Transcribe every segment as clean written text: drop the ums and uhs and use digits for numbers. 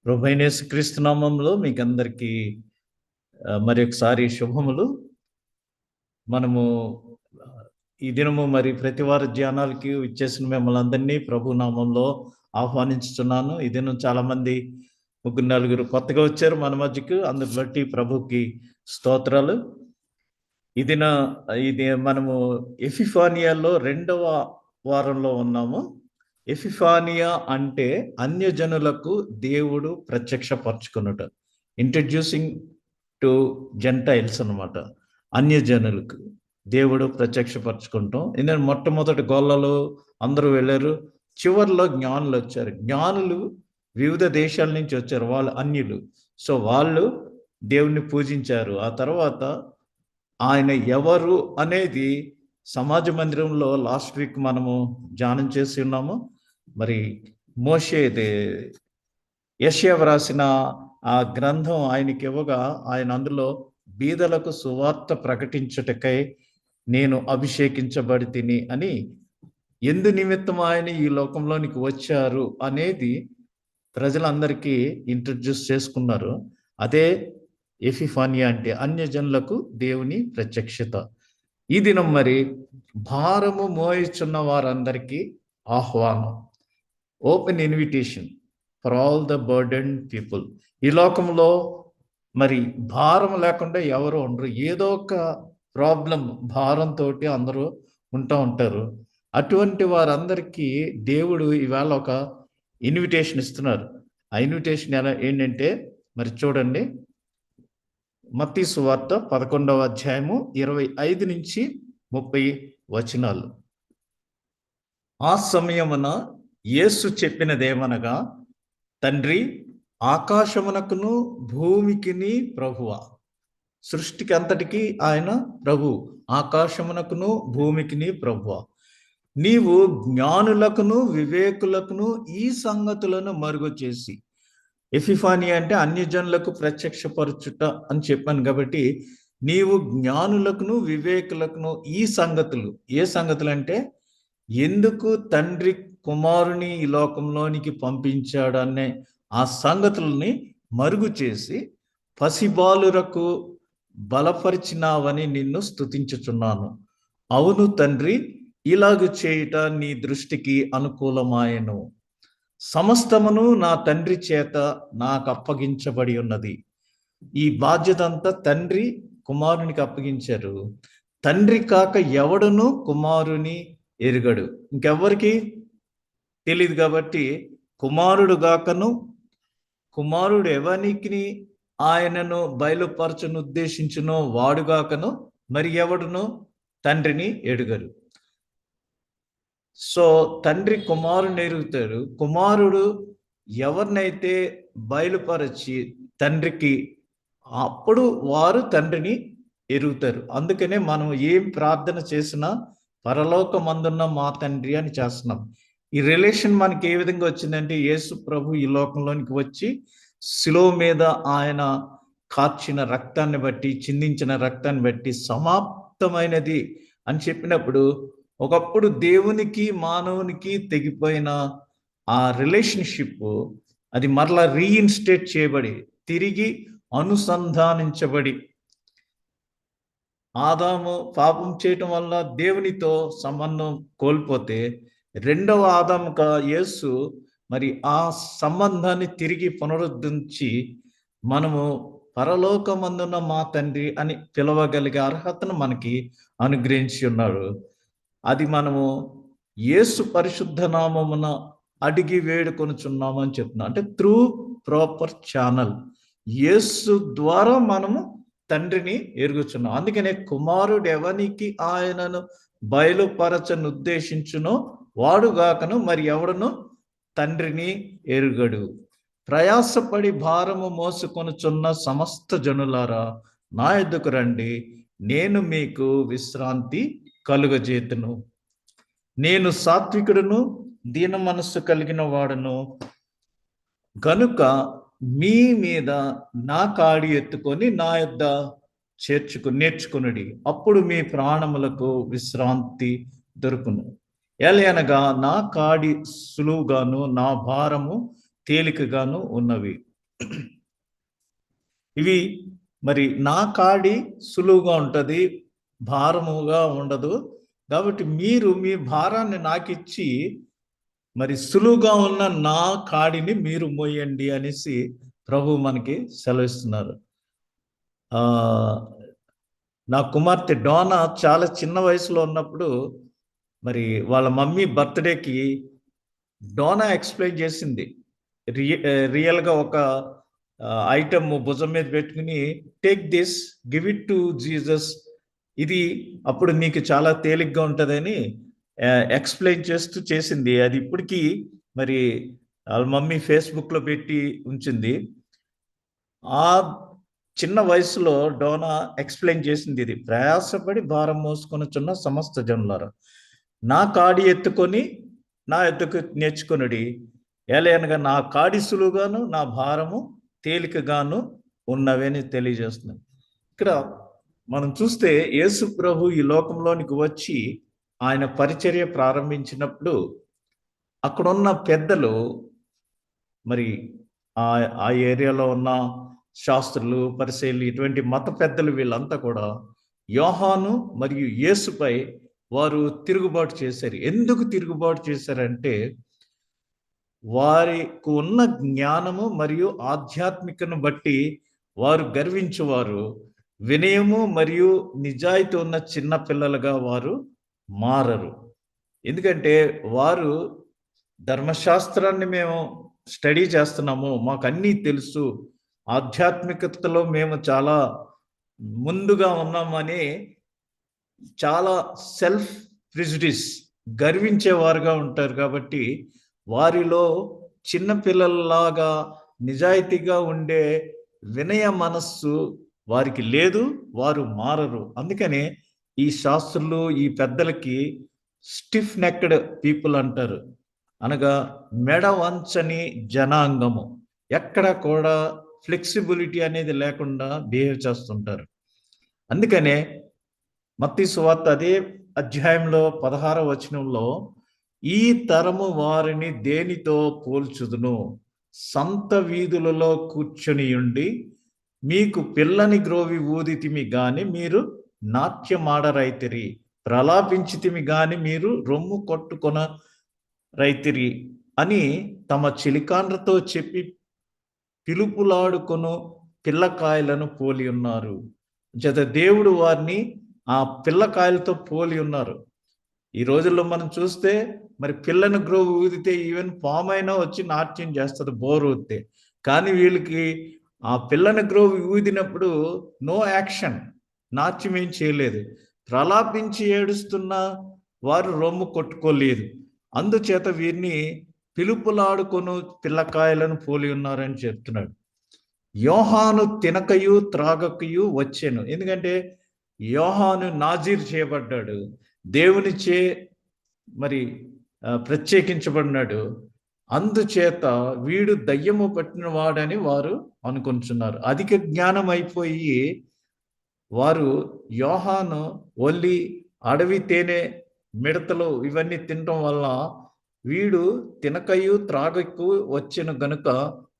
ప్రభువైన యేసుక్రీస్తు నామములో మీకందరికీ మరి ఒకసారి శుభములు. మనము ఈ దినము మరి ప్రతివార ధ్యానాలకి ఇచ్చేసిన మిమ్మల్ని అందరినీ ప్రభు నామంలో ఆహ్వానించుతున్నాను. ఈ దినం చాలా మంది 3-4 కొత్తగా వచ్చారు మన మధ్యకు. అందుకు బట్టి ప్రభుకి స్తోత్రాలు. ఇది మనము ఎపిఫానియాలో 2వ వారంలో ఉన్నాము. ఎపిఫానియా అంటే అన్యజనులకు దేవుడు ప్రత్యక్షపరచుకున్నట, ఇంట్రడ్యూసింగ్ టు జెంటైల్స్ అనమాట. అన్యజనులకు దేవుడు ప్రత్యక్షపరచుకుంటాం. ఎందుకంటే మొట్టమొదటి గొల్లలు అందరూ వెళ్ళారు, చివరిలో జ్ఞానులు వచ్చారు. జ్ఞానులు వివిధ దేశాల నుంచి వచ్చారు, వాళ్ళు అన్యులు. సో వాళ్ళు దేవుణ్ణి పూజించారు. ఆ తర్వాత ఆయన ఎవరు అనేది సమాజ మందిరంలో లాస్ట్ వీక్ మనము ధ్యానం చేసి ఉన్నాము. మరి మోషే యెషయా వ్రాసిన ఆ గ్రంథం ఆయనకి ఇవ్వగా ఆయన అందులో బీదలకు సువార్త ప్రకటించుటకై నేను అభిషేకించబడి తిని అని, ఎందు నిమిత్తం ఆయన ఈ లోకంలోనికి వచ్చారు అనేది ప్రజలందరికీ ఇంట్రడ్యూస్ చేసుకున్నారు. అదే ఎపిఫానియా అంటే అన్యజనులకు దేవుని ప్రత్యక్షత. ఈ దినం మరి భారము మోయిచున్న వారందరికీ ఆహ్వానం, open invitation for all the burden people. ఈ లోకంలో మరి భారం లేకుండా ఎవరు ఉండరు. ఏదో ఒక ప్రాబ్లం, భారంతో అందరూ ఉంటారు. అటువంటి వారందరికీ దేవుడు ఈవేళ ఒక ఇన్విటేషన్ ఇస్తున్నారు. ఆ ఇన్విటేషన్ ఏంటంటే మరి చూడండి, మత్తయి సువార్త 11వ అధ్యాయము 25 నుంచి 30 వచనాలు. ఆ సమయమున యేసు చెప్పినదేమనగా, తండ్రి, ఆకాశమునకును భూమికిని ప్రభువా. సృష్టికి అంతటికి ఆయన ప్రభు. ఆకాశమునకును భూమికిని ప్రభువా, నీవు జ్ఞానులకును వివేకులకును ఈ సంగతులను మరుగు చేసి. ఎపిఫానియా అంటే అన్యజనులకు ప్రత్యక్షపరచుట అని చెప్పాను కాబట్టి, నీవు జ్ఞానులకును వివేకులకును ఈ సంగతులు. ఏ సంగతులు అంటే, ఎందుకు తండ్రి కుమారుని ఈ లోకంలోనికి పంపించాడనే ఆ సంగతుల్ని మరుగు చేసి పసిబాలురకు బలపరిచినావని నిన్ను స్తుతించుచున్నాను. అవును తండ్రి, ఇలాగ చేయుట నీ దృష్టికి అనుకూలమాయను. సమస్తమును నా తండ్రి చేత నాకు అప్పగించబడి ఉన్నది. ఈ బాధ్యత అంతా తండ్రి కుమారునికి అప్పగించారు. తండ్రి కాక ఎవడును కుమారుని ఎరుగడు, ఇంకెవ్వరికి తెలియదు. కాబట్టి కుమారుడు గాకను, కుమారుడు ఎవరికి ఆయనను బయలుపరచను ఉద్దేశించునో వాడుగాకను మరి ఎవడును తండ్రిని ఎరుగరు. సో తండ్రి కుమారుని ఎరుగుతాడు. కుమారుడు ఎవరినైతే బయలుపరచి తండ్రికి, అప్పుడు వారు తండ్రిని ఎరుగుతారు. అందుకనే మనం ఏం ప్రార్థన చేసినా పరలోకమందున్న మా తండ్రి అని చేస్తున్నాం. ఈ రిలేషన్ మనకి ఏ విధంగా వచ్చిందంటే, యేసు ప్రభు ఈ లోకంలోనికి వచ్చి శిలువ మీద ఆయన కార్చిన రక్తాన్ని బట్టి, చిందించిన రక్తాన్ని బట్టి సమాప్తమైనది అని చెప్పినప్పుడు, ఒకప్పుడు దేవునికి మానవునికి తెగిపోయిన ఆ రిలేషన్షిప్ అది మరలా రీఇన్స్టేట్ చేయబడి, తిరిగి అనుసంధానించబడి, ఆదాము పాపం చేయటం వల్ల దేవునితో సంబంధం కోల్పోతే, రెండవ ఆదాముగా యేసు మరి ఆ సంబంధాన్ని తిరిగి పునరుద్ధరించి మనము పరలోకమందున్న మా తండ్రి అని పిలవగలిగే అర్హతను మనకి అనుగ్రహించి ఉన్నాడు. అది మనము యేసు పరిశుద్ధ నామమున అడిగి వేడుకొనుచున్నామని చెప్తున్నాం. అంటే త్రూ ప్రాపర్ ఛానల్, యేసు ద్వారా మనము తండ్రిని ఎరుగుచున్నాం. అందుకనే కుమారుడు ఎవనికి ఆయనను బయలుపరచను ఉద్దేశించునో వాడుగాకను మరి ఎవడను తండ్రిని ఎరుగడు. ప్రయాసపడి భారము మోసుకొనుచున్న సమస్త జనులారా నా యొద్దకు రండి, నేను మీకు విశ్రాంతి కలుగజేతును. నేను సాత్వికుడును దీన మనస్సు కలిగిన వాడును గనుక మీ మీద నా కాడి ఎత్తుకొని నా యొద్ద నేర్చుకునుడి, అప్పుడు మీ ప్రాణములకు విశ్రాంతి దొరుకును. ఎలయనగా నా కాడి సులువుగాను నా భారము తేలికగాను ఉన్నవి. ఇవి మరి నా కాడి సులువుగా ఉంటుంది, భారముగా ఉండదు. కాబట్టి మీరు మీ భారాన్ని నాకిచ్చి మరి సులువుగా ఉన్న నా కాడిని మీరు మోయండి అనేసి ప్రభు మనకి సెలవిస్తున్నారు. నా కుమార్తె డోనా చాలా చిన్న వయసులో ఉన్నప్పుడు మరి వాళ్ళ మమ్మీ బర్త్డేకి డోనా ఎక్స్ప్లెయిన్ చేసింది. రియల్గా ఒక ఐటమ్ భుజం మీద పెట్టుకుని, take this, give it to Jesus, ఇది అప్పుడు నీకు చాలా తేలిగ్గా ఉంటుందని ఎక్స్ప్లెయిన్ చేస్తూ చేసింది. అది ఇప్పటికీ మరి వాళ్ళ మమ్మీ ఫేస్బుక్లో పెట్టి ఉంచింది. ఆ చిన్న వయసులో డోనా ఎక్స్ప్లెయిన్ చేసింది, ఇది ప్రయాసపడి భారం మోసుకొనుచున్న సమస్త జనులారా, నా కాడి ఎత్తుకొని నా ఎద్దుకు నేర్చుకొనుడి, ఏలయనగా నా కాడి సులువుగాను నా భారము తేలికగాను ఉన్నవని తెలియజేస్తున్నాను. ఇక్కడ మనం చూస్తే యేసు ప్రభు ఈ లోకంలోనికి వచ్చి ఆయన పరిచర్య ప్రారంభించినప్పుడు అక్కడున్న పెద్దలు, మరి ఆ ఏరియాలో ఉన్న శాస్త్రులు, పరిసయ్యులు, ఇటువంటి మత పెద్దలు వీళ్ళంతా కూడా యోహాను మరియు యేసుపై వారు తిరుగుబాటు చేశారు. ఎందుకు తిరుగుబాటు చేశారంటే, వారికి ఉన్న జ్ఞానము మరియు ఆధ్యాత్మికను బట్టి వారు గర్వించువారు, వినయము మరియు నిజాయితీ ఉన్న చిన్న పిల్లలుగా వారు మారరు. ఎందుకంటే వారు ధర్మశాస్త్రాన్ని మేము స్టడీ చేస్తున్నాము, మాకు అన్నీ తెలుసు, ఆధ్యాత్మికతలో మేము చాలా ముందుగా ఉన్నామని చాలా సెల్ఫ్ ప్రిజుడిస్, గర్వించేవారుగా ఉంటారు. కాబట్టి వారిలో చిన్నపిల్లల్లాగా నిజాయితీగా ఉండే వినయ మనస్సు వారికి లేదు, వారు మారరు. అందుకనే ఈ శాస్త్రులు, ఈ పెద్దలకి స్టిఫ్ నెక్డ్ పీపుల్ అంటారు. అనగా మెడ వంచని జనాంగము, ఎక్కడ కూడా ఫ్లెక్సిబిలిటీ అనేది లేకుండా బిహేవ్ చేస్తుంటారు. అందుకనే మత్తయి సువార్త అదే అధ్యాయంలో 16వ వచనంలో, ఈ తరము వారిని దేనితో పోల్చుదును, సంత వీధులలో కూర్చొని ఉండి మీకు పిల్లని గ్రోవి ఊదితిమి గాని మీరు నాట్యమాడరైతిరి, ప్రలాపించితిమి గాని మీరు రొమ్ము కొట్టుకొన రైతిరి అని తమ చిలికాండ్రతో చెప్పి పిలుపులాడుకొను పిల్లకాయలను పోలి ఉన్నారు. చేత దేవుడు వారిని ఆ పిల్లకాయలతో పోలి ఉన్నారు. ఈ రోజుల్లో మనం చూస్తే మరి పిల్లని గ్రోవ్ ఊదితే ఈవెన్ పామైనా వచ్చి నాట్యం చేస్తుంది బోర్ ఊదితే. కానీ వీళ్ళకి ఆ పిల్లని గ్రోవ్ ఊదినప్పుడు నో యాక్షన్, నాట్యం ఏం చేయలేదు. ప్రలాపించి ఏడుస్తున్న వారు రొమ్ము కొట్టుకోలేదు. అందుచేత వీరిని పిలుపులాడుకొను పిల్లకాయలను పోలి ఉన్నారని చెప్తున్నాడు. యోహాను తినకయు త్రాగకయు వచ్చాను, ఎందుకంటే యోహాను నాజీర్ చేయబడ్డాడు, దేవునిచే మరి ప్రత్యేకించబడినాడు. అందుచేత వీడు దయ్యము పట్టిన వాడని వారు అనుకుంటున్నారు. అధిక జ్ఞానం అయిపోయి వారు యోహాను ఓన్లీ అడవి తేనె, మిడతలు ఇవన్నీ తినటం వల్ల వీడు తినకయు త్రాగకు వచ్చెను గనుక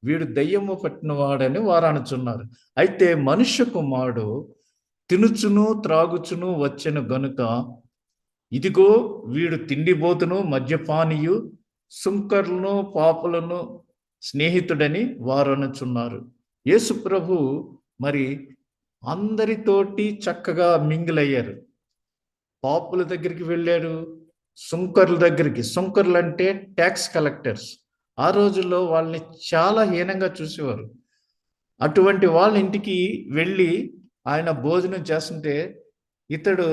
వీడు దయ్యము పట్టిన వాడని వారు అనుచున్నారు. అయితే మనుష్య కుమారుడు తినుచును త్రాగుచును వచ్చెను గనుక ఇదిగో వీడు తిండిబోతును, మద్యపానీయు, సుంకర్లను, పాపులను స్నేహితుడని వారు అనుచున్నారు. యేసు ప్రభు మరి అందరితోటి చక్కగా మింగిలయ్యారు. పాపుల దగ్గరికి వెళ్ళారు, సుంకర్ల దగ్గరికి. సుంకర్లు అంటే ట్యాక్స్ కలెక్టర్స్. ఆ రోజుల్లో వాళ్ళని చాలా హీనంగా చూసేవారు. అటువంటి వాళ్ళ ఇంటికి వెళ్ళి ఆయన భోజనం చేస్తుంటే, ఇతడు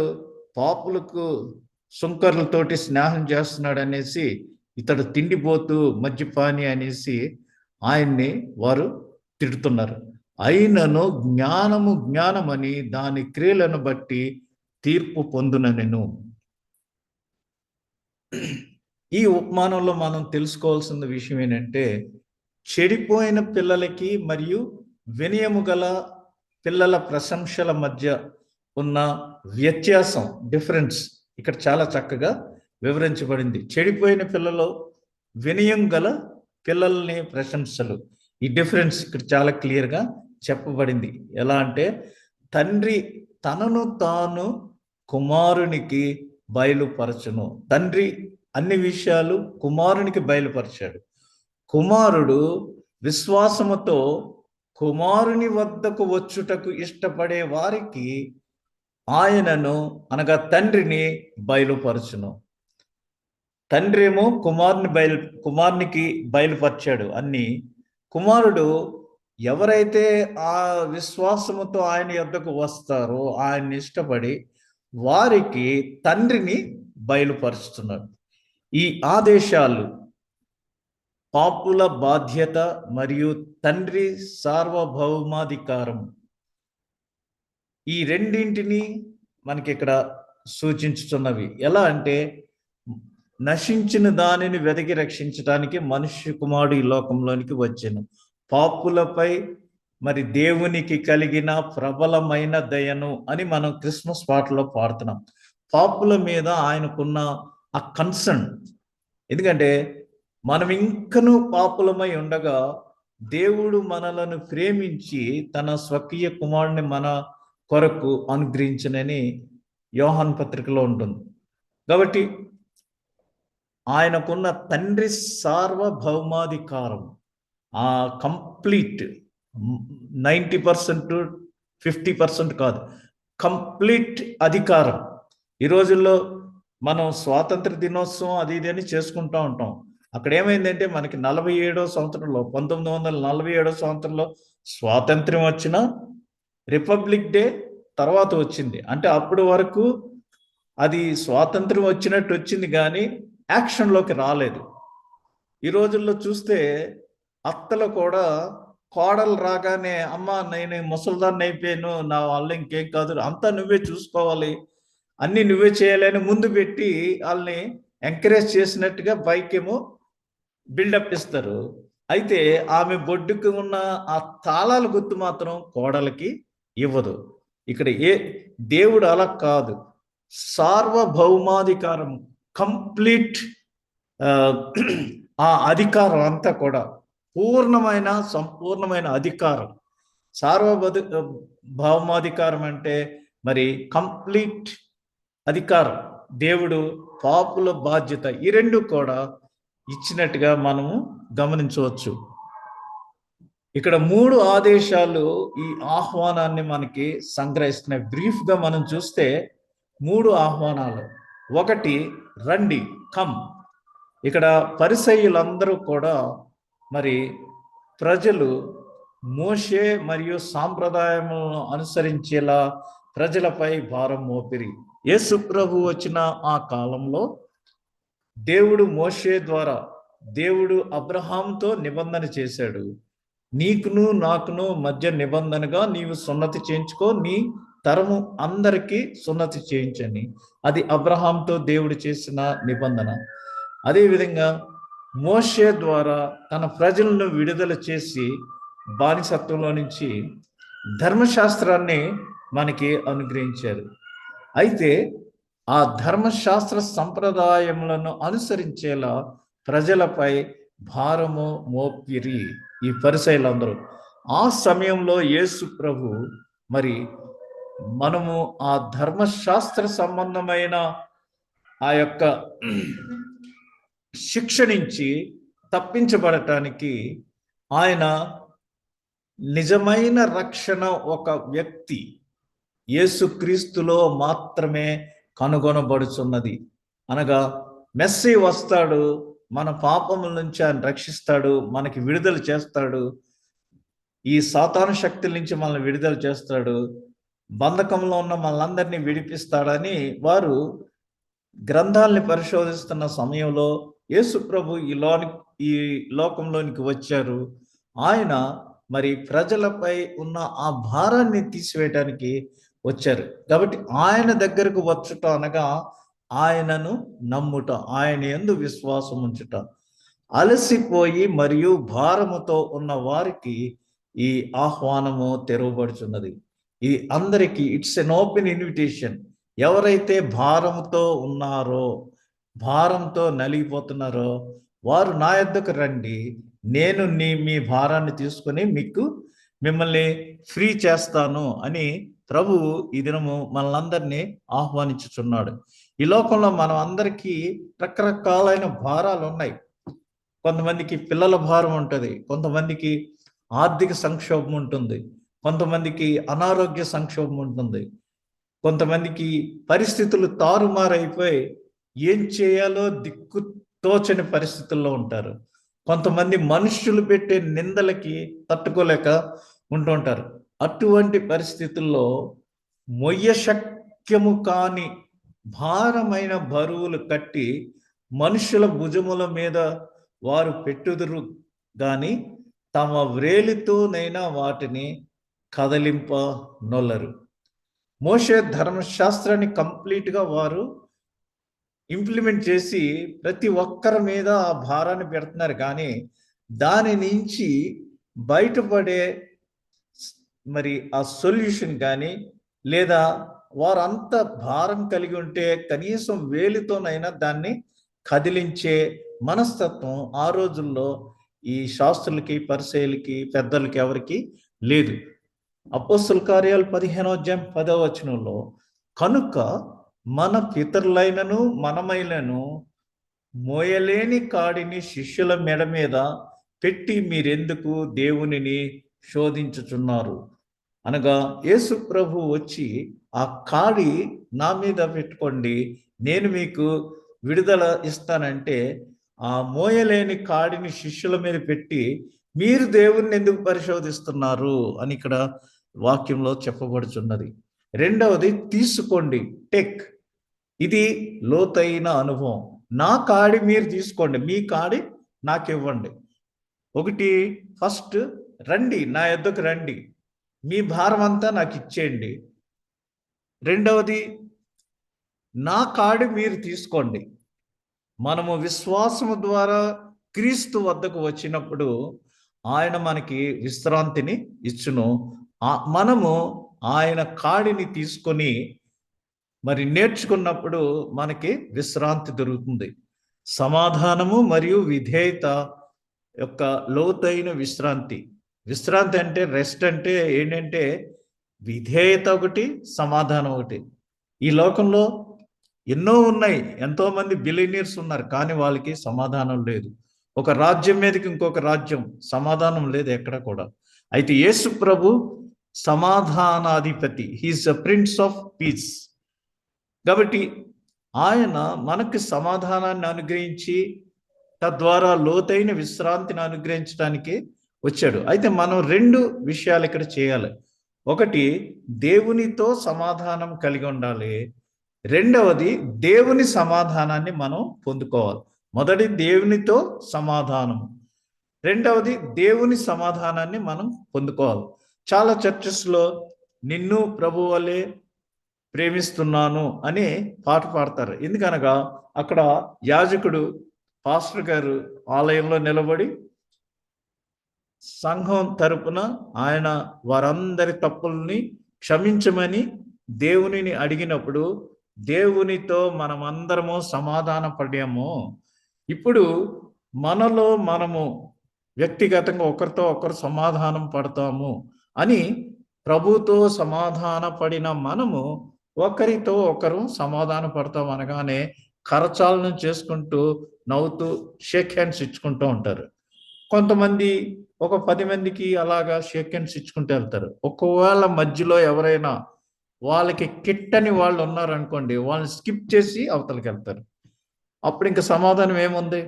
పాపులకు, సుంకర్లతోటి స్నేహం చేస్తున్నాడు అనేసి, ఇతడు తిండిపోతూ మద్యపాని అనేసి ఆయన్ని వారు తిడుతున్నారు. అయినను జ్ఞానము జ్ఞానమని దాని క్రియలను బట్టి తీర్పు పొందుననెను. ఈ ఉపమానంలో మనం తెలుసుకోవాల్సిన విషయం ఏంటంటే, చెడిపోయిన పిల్లలకి మరియు వినయము గల పిల్లల ప్రశంసల మధ్య ఉన్న వ్యత్యాసం, డిఫరెన్స్ ఇక్కడ చాలా చక్కగా వివరించబడింది. చెడిపోయిన పిల్లలు వినయం గల పిల్లల్ని ప్రశంసలు, ఈ డిఫరెన్స్ ఇక్కడ చాలా క్లియర్గా చెప్పబడింది. ఎలా అంటే తండ్రి తనను తాను కుమారునికి బయలుపరచును. తండ్రి అన్ని విషయాలు కుమారునికి బయలుపరిచాడు. కుమారుడు విశ్వాసముతో కుమారుని వద్దకు వచ్చుటకు ఇష్టపడే వారికి ఆయనను అనగా తండ్రిని బయలుపరచును. తండ్రి ఏమో కుమారునికి బయలుపరిచాడు అన్ని. కుమారుడు ఎవరైతే ఆ విశ్వాసముతో ఆయన యొద్దకు వస్తారో, ఆయన్ని ఇష్టపడి వారికి తండ్రిని బయలుపరుస్తున్నాడు. ఈ ఆదేశాలు పాపుల బాధ్యత మరియు తండ్రి సార్వభౌమాధికారం, ఈ రెండింటిని మనకి ఇక్కడ సూచించుతున్నవి. ఎలా అంటే నశించిన దానిని వెతికి రక్షించడానికి మనుష్య కుమారుడు ఈ లోకంలోనికి వచ్చెను. పాపులపై మరి దేవునికి కలిగిన ప్రబలమైన దయను అని మనం క్రిస్మస్ పాటలో పాడుతున్నాం. పాపుల మీద ఆయనకున్న ఆ కన్సర్న్, ఎందుకంటే మనం ఇంకనూ పాపులమై ఉండగా దేవుడు మనలను ప్రేమించి తన స్వకీయ కుమారుని మన కొరకు అనుగ్రహించనని యోహాను పత్రికలో ఉంటుంది. కాబట్టి ఆయనకున్న తండ్రి సార్వభౌమాధికారం, ఆ కంప్లీట్ 90% 50% కాదు, కంప్లీట్ అధికారం. ఈ రోజుల్లో మనం స్వాతంత్ర దినోత్సవం అది ఇది అని చేసుకుంటూ ఉంటాం. అక్కడ ఏమైందంటే మనకి 47వ సంవత్సరంలో 1947వ సంవత్సరంలో స్వాతంత్ర్యం వచ్చిన రిపబ్లిక్ డే తర్వాత వచ్చింది. అంటే అప్పటి వరకు అది స్వాతంత్రం వచ్చినట్టు వచ్చింది కానీ యాక్షన్లోకి రాలేదు. ఈ రోజుల్లో చూస్తే అత్తలు కూడా కోడలు రాగానే అమ్మ నేను ముసల్దాన్ని అయిపోయాను, నా వల్ల ఇంకేం కాదు, అంతా నువ్వే చూసుకోవాలి, అన్నీ నువ్వే చేయాలని ముందు పెట్టి వాళ్ళని ఎంకరేజ్ చేసినట్టుగా పైకేమో బిల్డప్ ఇస్తారు. అయితే ఆమె బొడ్డుకు ఉన్న ఆ తాళాల గుర్తు మాత్రం కోడలికి ఇవ్వదు. ఇక్కడ దేవుడు అలా కాదు, సార్వభౌమాధికారం, కంప్లీట్ ఆ అధికారం అంతా కూడా సంపూర్ణమైన అధికారం. భౌమాధికారం అంటే మరి కంప్లీట్ అధికారం. దేవుడు పాపుల బాధ్యత ఈ రెండు కూడా ఇచ్చినట్టుగా మనము గమనించవచ్చు. ఇక్కడ 3 ఆదేశాలు ఈ ఆహ్వానాన్ని మనకి సంగ్రహిస్తున్నాయి. బ్రీఫ్గా మనం చూస్తే 3 ఆహ్వానాలు. 1, రండి, కమ్. ఇక్కడ పరిసయ్యులందరూ కూడా మరి ప్రజలు మోషే మరియు సాంప్రదాయములను అనుసరించేలా ప్రజలపై భారం మోపిరి. యేసు ప్రభు వచ్చిన ఆ కాలంలో దేవుడు మోషే ద్వారా దేవుడు అబ్రహాంతో నిబంధన చేశాడు. నీకును నాకును మధ్య నిబంధనగా నీవు సున్నతి చేయించుకో, నీ తరము అందరికీ సున్నతి చేయించని. అది అబ్రహాంతో దేవుడు చేసిన నిబంధన. అదేవిధంగా మోషే ద్వారా తన ప్రజలను విడుదల చేసి బానిసత్వంలో నుంచి ధర్మశాస్త్రాన్ని మనకి అనుగ్రహించారు. అయితే ఆ ధర్మశాస్త్ర సంప్రదాయములను అనుసరించేలా ప్రజలపై భారము మోపిరి ఈ పరిసయ్యులందరూ. ఆ సమయంలో యేసు ప్రభు మరి మనము ఆ ధర్మశాస్త్ర సంబంధమైన ఆ యొక్క శిక్ష నుంచి తప్పించబడటానికి ఆయన నిజమైన రక్షణ ఒక వ్యక్తి యేసుక్రీస్తులో మాత్రమే కనుగొనబడుచున్నది. అనగా మెస్సీ వస్తాడు, మన పాపముల నుంచి ఆయన రక్షిస్తాడు, మనకి విడుదల చేస్తాడు, ఈ సాతాను శక్తుల నుంచి మనల్ని విడుదల చేస్తాడు, బంధకంలో ఉన్న మనలందరినీ విడిపిస్తాడని వారు గ్రంథాలని పరిశోధిస్తున్న సమయంలో యేసు ప్రభు ఈ లోకంలోనికి వచ్చారు. ఆయన మరి ప్రజలపై ఉన్న ఆ భారాన్ని తీసివేయడానికి వచ్చారు. కాబట్టి ఆయన దగ్గరకు వచ్చుట అనగా ఆయనను నమ్ముట, ఆయన యందు విశ్వాసం ఉంచుట. అలసిపోయి మరియు భారముతో ఉన్న వారికి ఈ ఆహ్వానము తెరవబడుచున్నది. ఈ అందరికీ ఇట్స్ ఎన్ ఓపెన్ ఇన్విటేషన్. ఎవరైతే భారంతో ఉన్నారో, భారంతో నలిగిపోతున్నారో వారు నా యొద్దకు రండి, నేను మీ భారాన్ని తీసుకొని మిమ్మల్ని ఫ్రీ చేస్తాను అని ప్రభువు ఈ దినము మనలందరినీ ఆహ్వానించుచున్నాడు. ఈ లోకంలో మనం అందరికీ రకరకాలైన భారాలు ఉన్నాయి. కొంతమందికి పిల్లల భారం ఉంటుంది, కొంతమందికి ఆర్థిక సంక్షోభం ఉంటుంది, కొంతమందికి అనారోగ్య సంక్షోభం ఉంటుంది, కొంతమందికి పరిస్థితులు తారుమారైపోయి ఏం చేయాలో దిక్కు తోచని పరిస్థితుల్లో ఉంటారు. కొంతమంది మనుషులు పెట్టే నిందలకి తట్టుకోలేక ఉంటుంటారు. అటువంటి పరిస్థితుల్లో మొయ్యశక్యము కాని భారమైన బరువులు కట్టి మనుషుల భుజముల మీద వారు పెట్టుదురు గాని తమ వ్రేలితోనైనా వాటిని కదలింపనొల్లరు. మోషే ధర్మశాస్త్రాన్ని కంప్లీట్గా వారు ఇంప్లిమెంట్ చేసి ప్రతి ఒక్కరి మీద ఆ భారాన్ని పెడుతున్నారు, కానీ దాని నుంచి బయటపడే మరి ఆ సొల్యూషన్ కానీ, లేదా వారంత భారం కలిగి ఉంటే కనీసం వేలితోనైనా దాన్ని కదిలించే మనస్తత్వం ఆ రోజుల్లో ఈ శాస్త్రులకి, పరిసయ్యులకి, పెద్దలకి ఎవరికి లేదు. అపోస్తల కార్యాలు 15వ అధ్యాయం 10వ వచనంలో, కనుక మన పితరులైనను మనమైనను మోయలేని కాడిని శిష్యుల మెడ మీద పెట్టి మీరెందుకు దేవునిని శోధించుచున్నారు? అనగా యేసు ప్రభు వచ్చి ఆ కాడి నా మీద పెట్టుకోండి, నేను మీకు విడుదల ఇస్తానంటే ఆ మోయలేని కాడిని శిష్యుల మీద పెట్టి మీరు దేవుణ్ణి ఎందుకు పరిశోధిస్తున్నారు అని ఇక్కడ వాక్యంలో చెప్పబడుచున్నది. రెండవది తీసుకోండి, టెక్. ఇది లోతైన అనుభవం. నా కాడి మీరు తీసుకోండి, మీ కాడి నాకు ఇవ్వండి. ఒకటి, ఫస్ట్ రండి, నా యొద్దకు రండి, మీ భారం అంతా నాకు ఇచ్చేయండి. రెండవది, నా కాడి మీరు తీసుకోండి. మనము విశ్వాసము ద్వారా క్రీస్తు వద్దకు వచ్చినప్పుడు ఆయన మనకి విశ్రాంతిని ఇచ్చును. మనము ఆయన కాడిని తీసుకొని మరి నేర్చుకున్నప్పుడు మనకి విశ్రాంతి దొరుకుతుంది. సమాధానము మరియు విధేయత యొక్క లోతైన విశ్రాంతి. విశ్రాంతి అంటే, రెస్ట్ అంటే ఏంటంటే విధేయత ఒకటి, సమాధానం ఒకటి. ఈ లోకంలో ఎన్నో ఉన్నాయి, ఎంతో మంది బిలియనీర్స్ ఉన్నారు, కానీ వాళ్ళకి సమాధానం లేదు. ఒక రాజ్యం మీదకి ఇంకొక రాజ్యం, సమాధానం లేదు ఎక్కడ కూడా. అయితే యేసు ప్రభు సమాధానాధిపతి, he is the prince of peace. కాబట్టి ఆయన మనకు సమాధానాన్ని అనుగ్రహించి తద్వారా లోతైన విశ్రాంతిని అనుగ్రహించడానికి వచ్చాడు. అయితే మనం రెండు విషయాలు ఇక్కడ చేయాలి. ఒకటి, దేవునితో సమాధానం కలిగి ఉండాలి. రెండవది, దేవుని సమాధానాన్ని మనం పొందుకోవాలి. మొదటి దేవునితో సమాధానం, రెండవది దేవుని సమాధానాన్ని మనం పొందుకోవాలి. చాలా చర్చెస్లో నిన్ను ప్రభు వలె ప్రేమిస్తున్నాను అని పాట పాడతారు. ఎందుకనగా అక్కడ యాజకుడు, పాస్టర్ గారు ఆలయంలో నిలబడి సంఘం తరపున ఆయన వారందరి తప్పుల్ని క్షమించమని దేవునిని అడిగినప్పుడు దేవునితో మనమందరము సమాధాన పడాము. ఇప్పుడు మనలో మనము వ్యక్తిగతంగా ఒకరితో ఒకరు సమాధానం పడతాము అని ప్రభుతో సమాధాన పడిన మనము ఒకరితో ఒకరు సమాధాన పడతాం అనగానే కరచాలనం చేసుకుంటూ నవ్వుతూ షేక్ హ్యాండ్స్ ఇచ్చుకుంటూ ఉంటారు. కొంతమంది ఒక 10 మందికి అలాగా షేక్ హ్యాండ్స్ ఇచ్చుకుంటూ వెళ్తారు. ఒకవేళ మధ్యలో ఎవరైనా వాళ్ళకి కిట్టని వాళ్ళు ఉన్నారనుకోండి, వాళ్ళని స్కిప్ చేసి అవతలకి వెళ్తారు. అప్పుడు ఇంకా సమాధానం ఏముంది?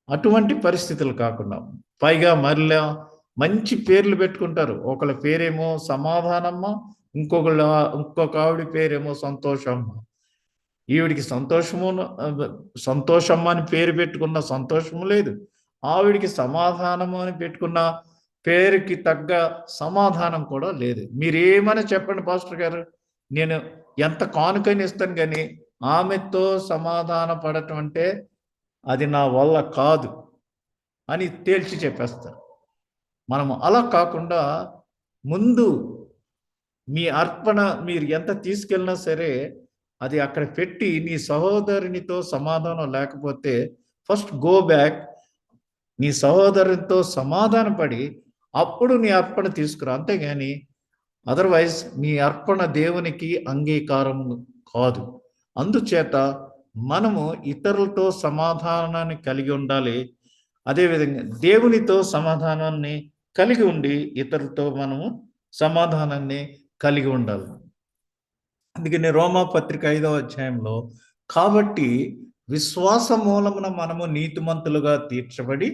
అటువంటి పరిస్థితులు కాకుండా పైగా మరలా మంచి పేర్లు పెట్టుకుంటారు. ఒకళ్ళ పేరేమో సమాధానమ్మ, ఇంకొక ఆవిడ పేరేమో సంతోషమ్మ. ఈవిడికి సంతోషమ్మ అని పేరు పెట్టుకున్న సంతోషము లేదు, ఆవిడికి సమాధానము అని పెట్టుకున్న పేరుకి తగ్గ సమాధానం కూడా లేదు. మీరేమని చెప్పండి పాస్టర్ గారు, నేను ఎంత కానుకని ఇస్తాను, కానీ ఆమెతో సమాధాన పడటం అంటే అది నా వల్ల కాదు అని తేల్చి చెప్పేస్తారు. మనము అలా కాకుండా ముందు మీ అర్పణ మీరు ఎంత తీసుకెళ్ళినా సరే అది అక్కడ పెట్టి, నీ సహోదరునితో సమాధానం లేకపోతే ఫస్ట్ గో బ్యాక్, నీ సహోదరునితో సమాధానపడి అప్పుడు నీ అర్పణ తీసుకురా. అంతేగాని అదర్వైజ్ నీ అర్పణ దేవునికి అంగీకారం కాదు. అందుచేత మనము ఇతరులతో సమాధానాన్ని కలిగి ఉండాలి. అదేవిధంగా దేవునితో సమాధానాన్ని కలిగి ఉండి ఇతరులతో మనము సమాధానాన్ని కలిగి ఉండాలి. అందుకని రోమాపత్రిక 5వ అధ్యాయంలో, కాబట్టి విశ్వాస మూలమున మనము నీతిమంతులుగా తీర్చబడి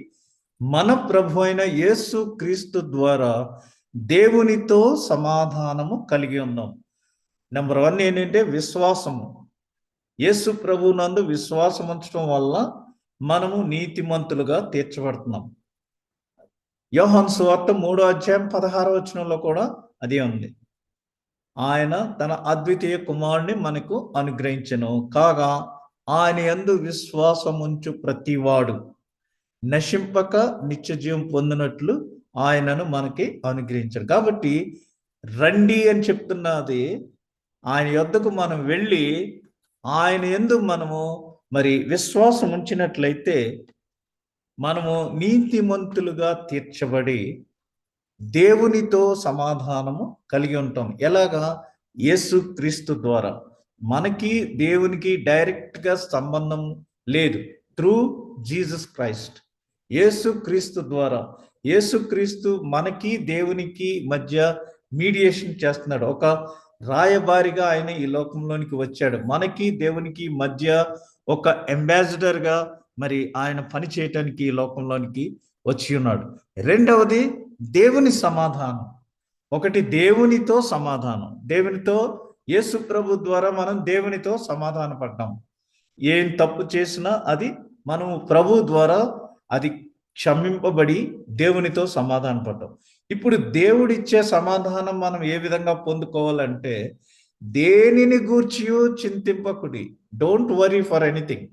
మన ప్రభు అయిన యేసు క్రీస్తు ద్వారా దేవునితో సమాధానము కలిగి ఉన్నాం. నెంబర్ 1 ఏంటంటే విశ్వాసము. యేసు ప్రభు నందు విశ్వాసం ఉంచడం వల్ల మనము నీతిమంతులుగా తీర్చబడుతున్నాం. యోహాను సువార్త 3వ అధ్యాయం 16వ వచనంలో కూడా అదే ఉంది. ఆయన తన అద్వితీయ కుమారుని మనకు అనుగ్రహించెను, కాగా ఆయన యందు విశ్వాసముంచు ప్రతివాడు నశింపక నిత్య జీవం పొందినట్లు ఆయనను మనకి అనుగ్రహించాడు. కాబట్టి రండి అని చెప్తున్నది, ఆయన యొద్దకు మనం వెళ్ళి ఆయన యందు మనము మరి విశ్వాసం ఉంచినట్లయితే మనము నీతిమంతులుగా తీర్చబడి దేవునితో సమాధానము కలిగి ఉంటాం. ఎలాగా? యేసు క్రీస్తు ద్వారా. మనకి దేవునికి డైరెక్ట్గా సంబంధం లేదు. త్రూ జీసస్ క్రైస్ట్, యేసు క్రీస్తు ద్వారా. యేసు క్రీస్తు మనకి దేవునికి మధ్య మీడియేషన్ చేస్తున్నాడు. ఒక రాయబారిగా ఆయన ఈ లోకంలోనికి వచ్చాడు. మనకి దేవునికి మధ్య ఒక అంబాసిడర్గా మరి ఆయన పని చేయటానికి ఈ లోకంలోనికి వచ్చి ఉన్నాడు. రెండవది దేవుని సమాధానం. ఒకటి దేవునితో సమాధానం. దేవునితో యేసు ప్రభు ద్వారా మనం దేవునితో సమాధాన పడ్డాం. ఏం తప్పు చేసినా అది మనము ప్రభు ద్వారా అది క్షమింపబడి దేవునితో సమాధాన పడ్డాం. ఇప్పుడు దేవుడిచ్చే సమాధానం మనం ఏ విధంగా పొందుకోవాలంటే, దేనిని గూర్చియో చింతింపకుడి. Don't worry for anything.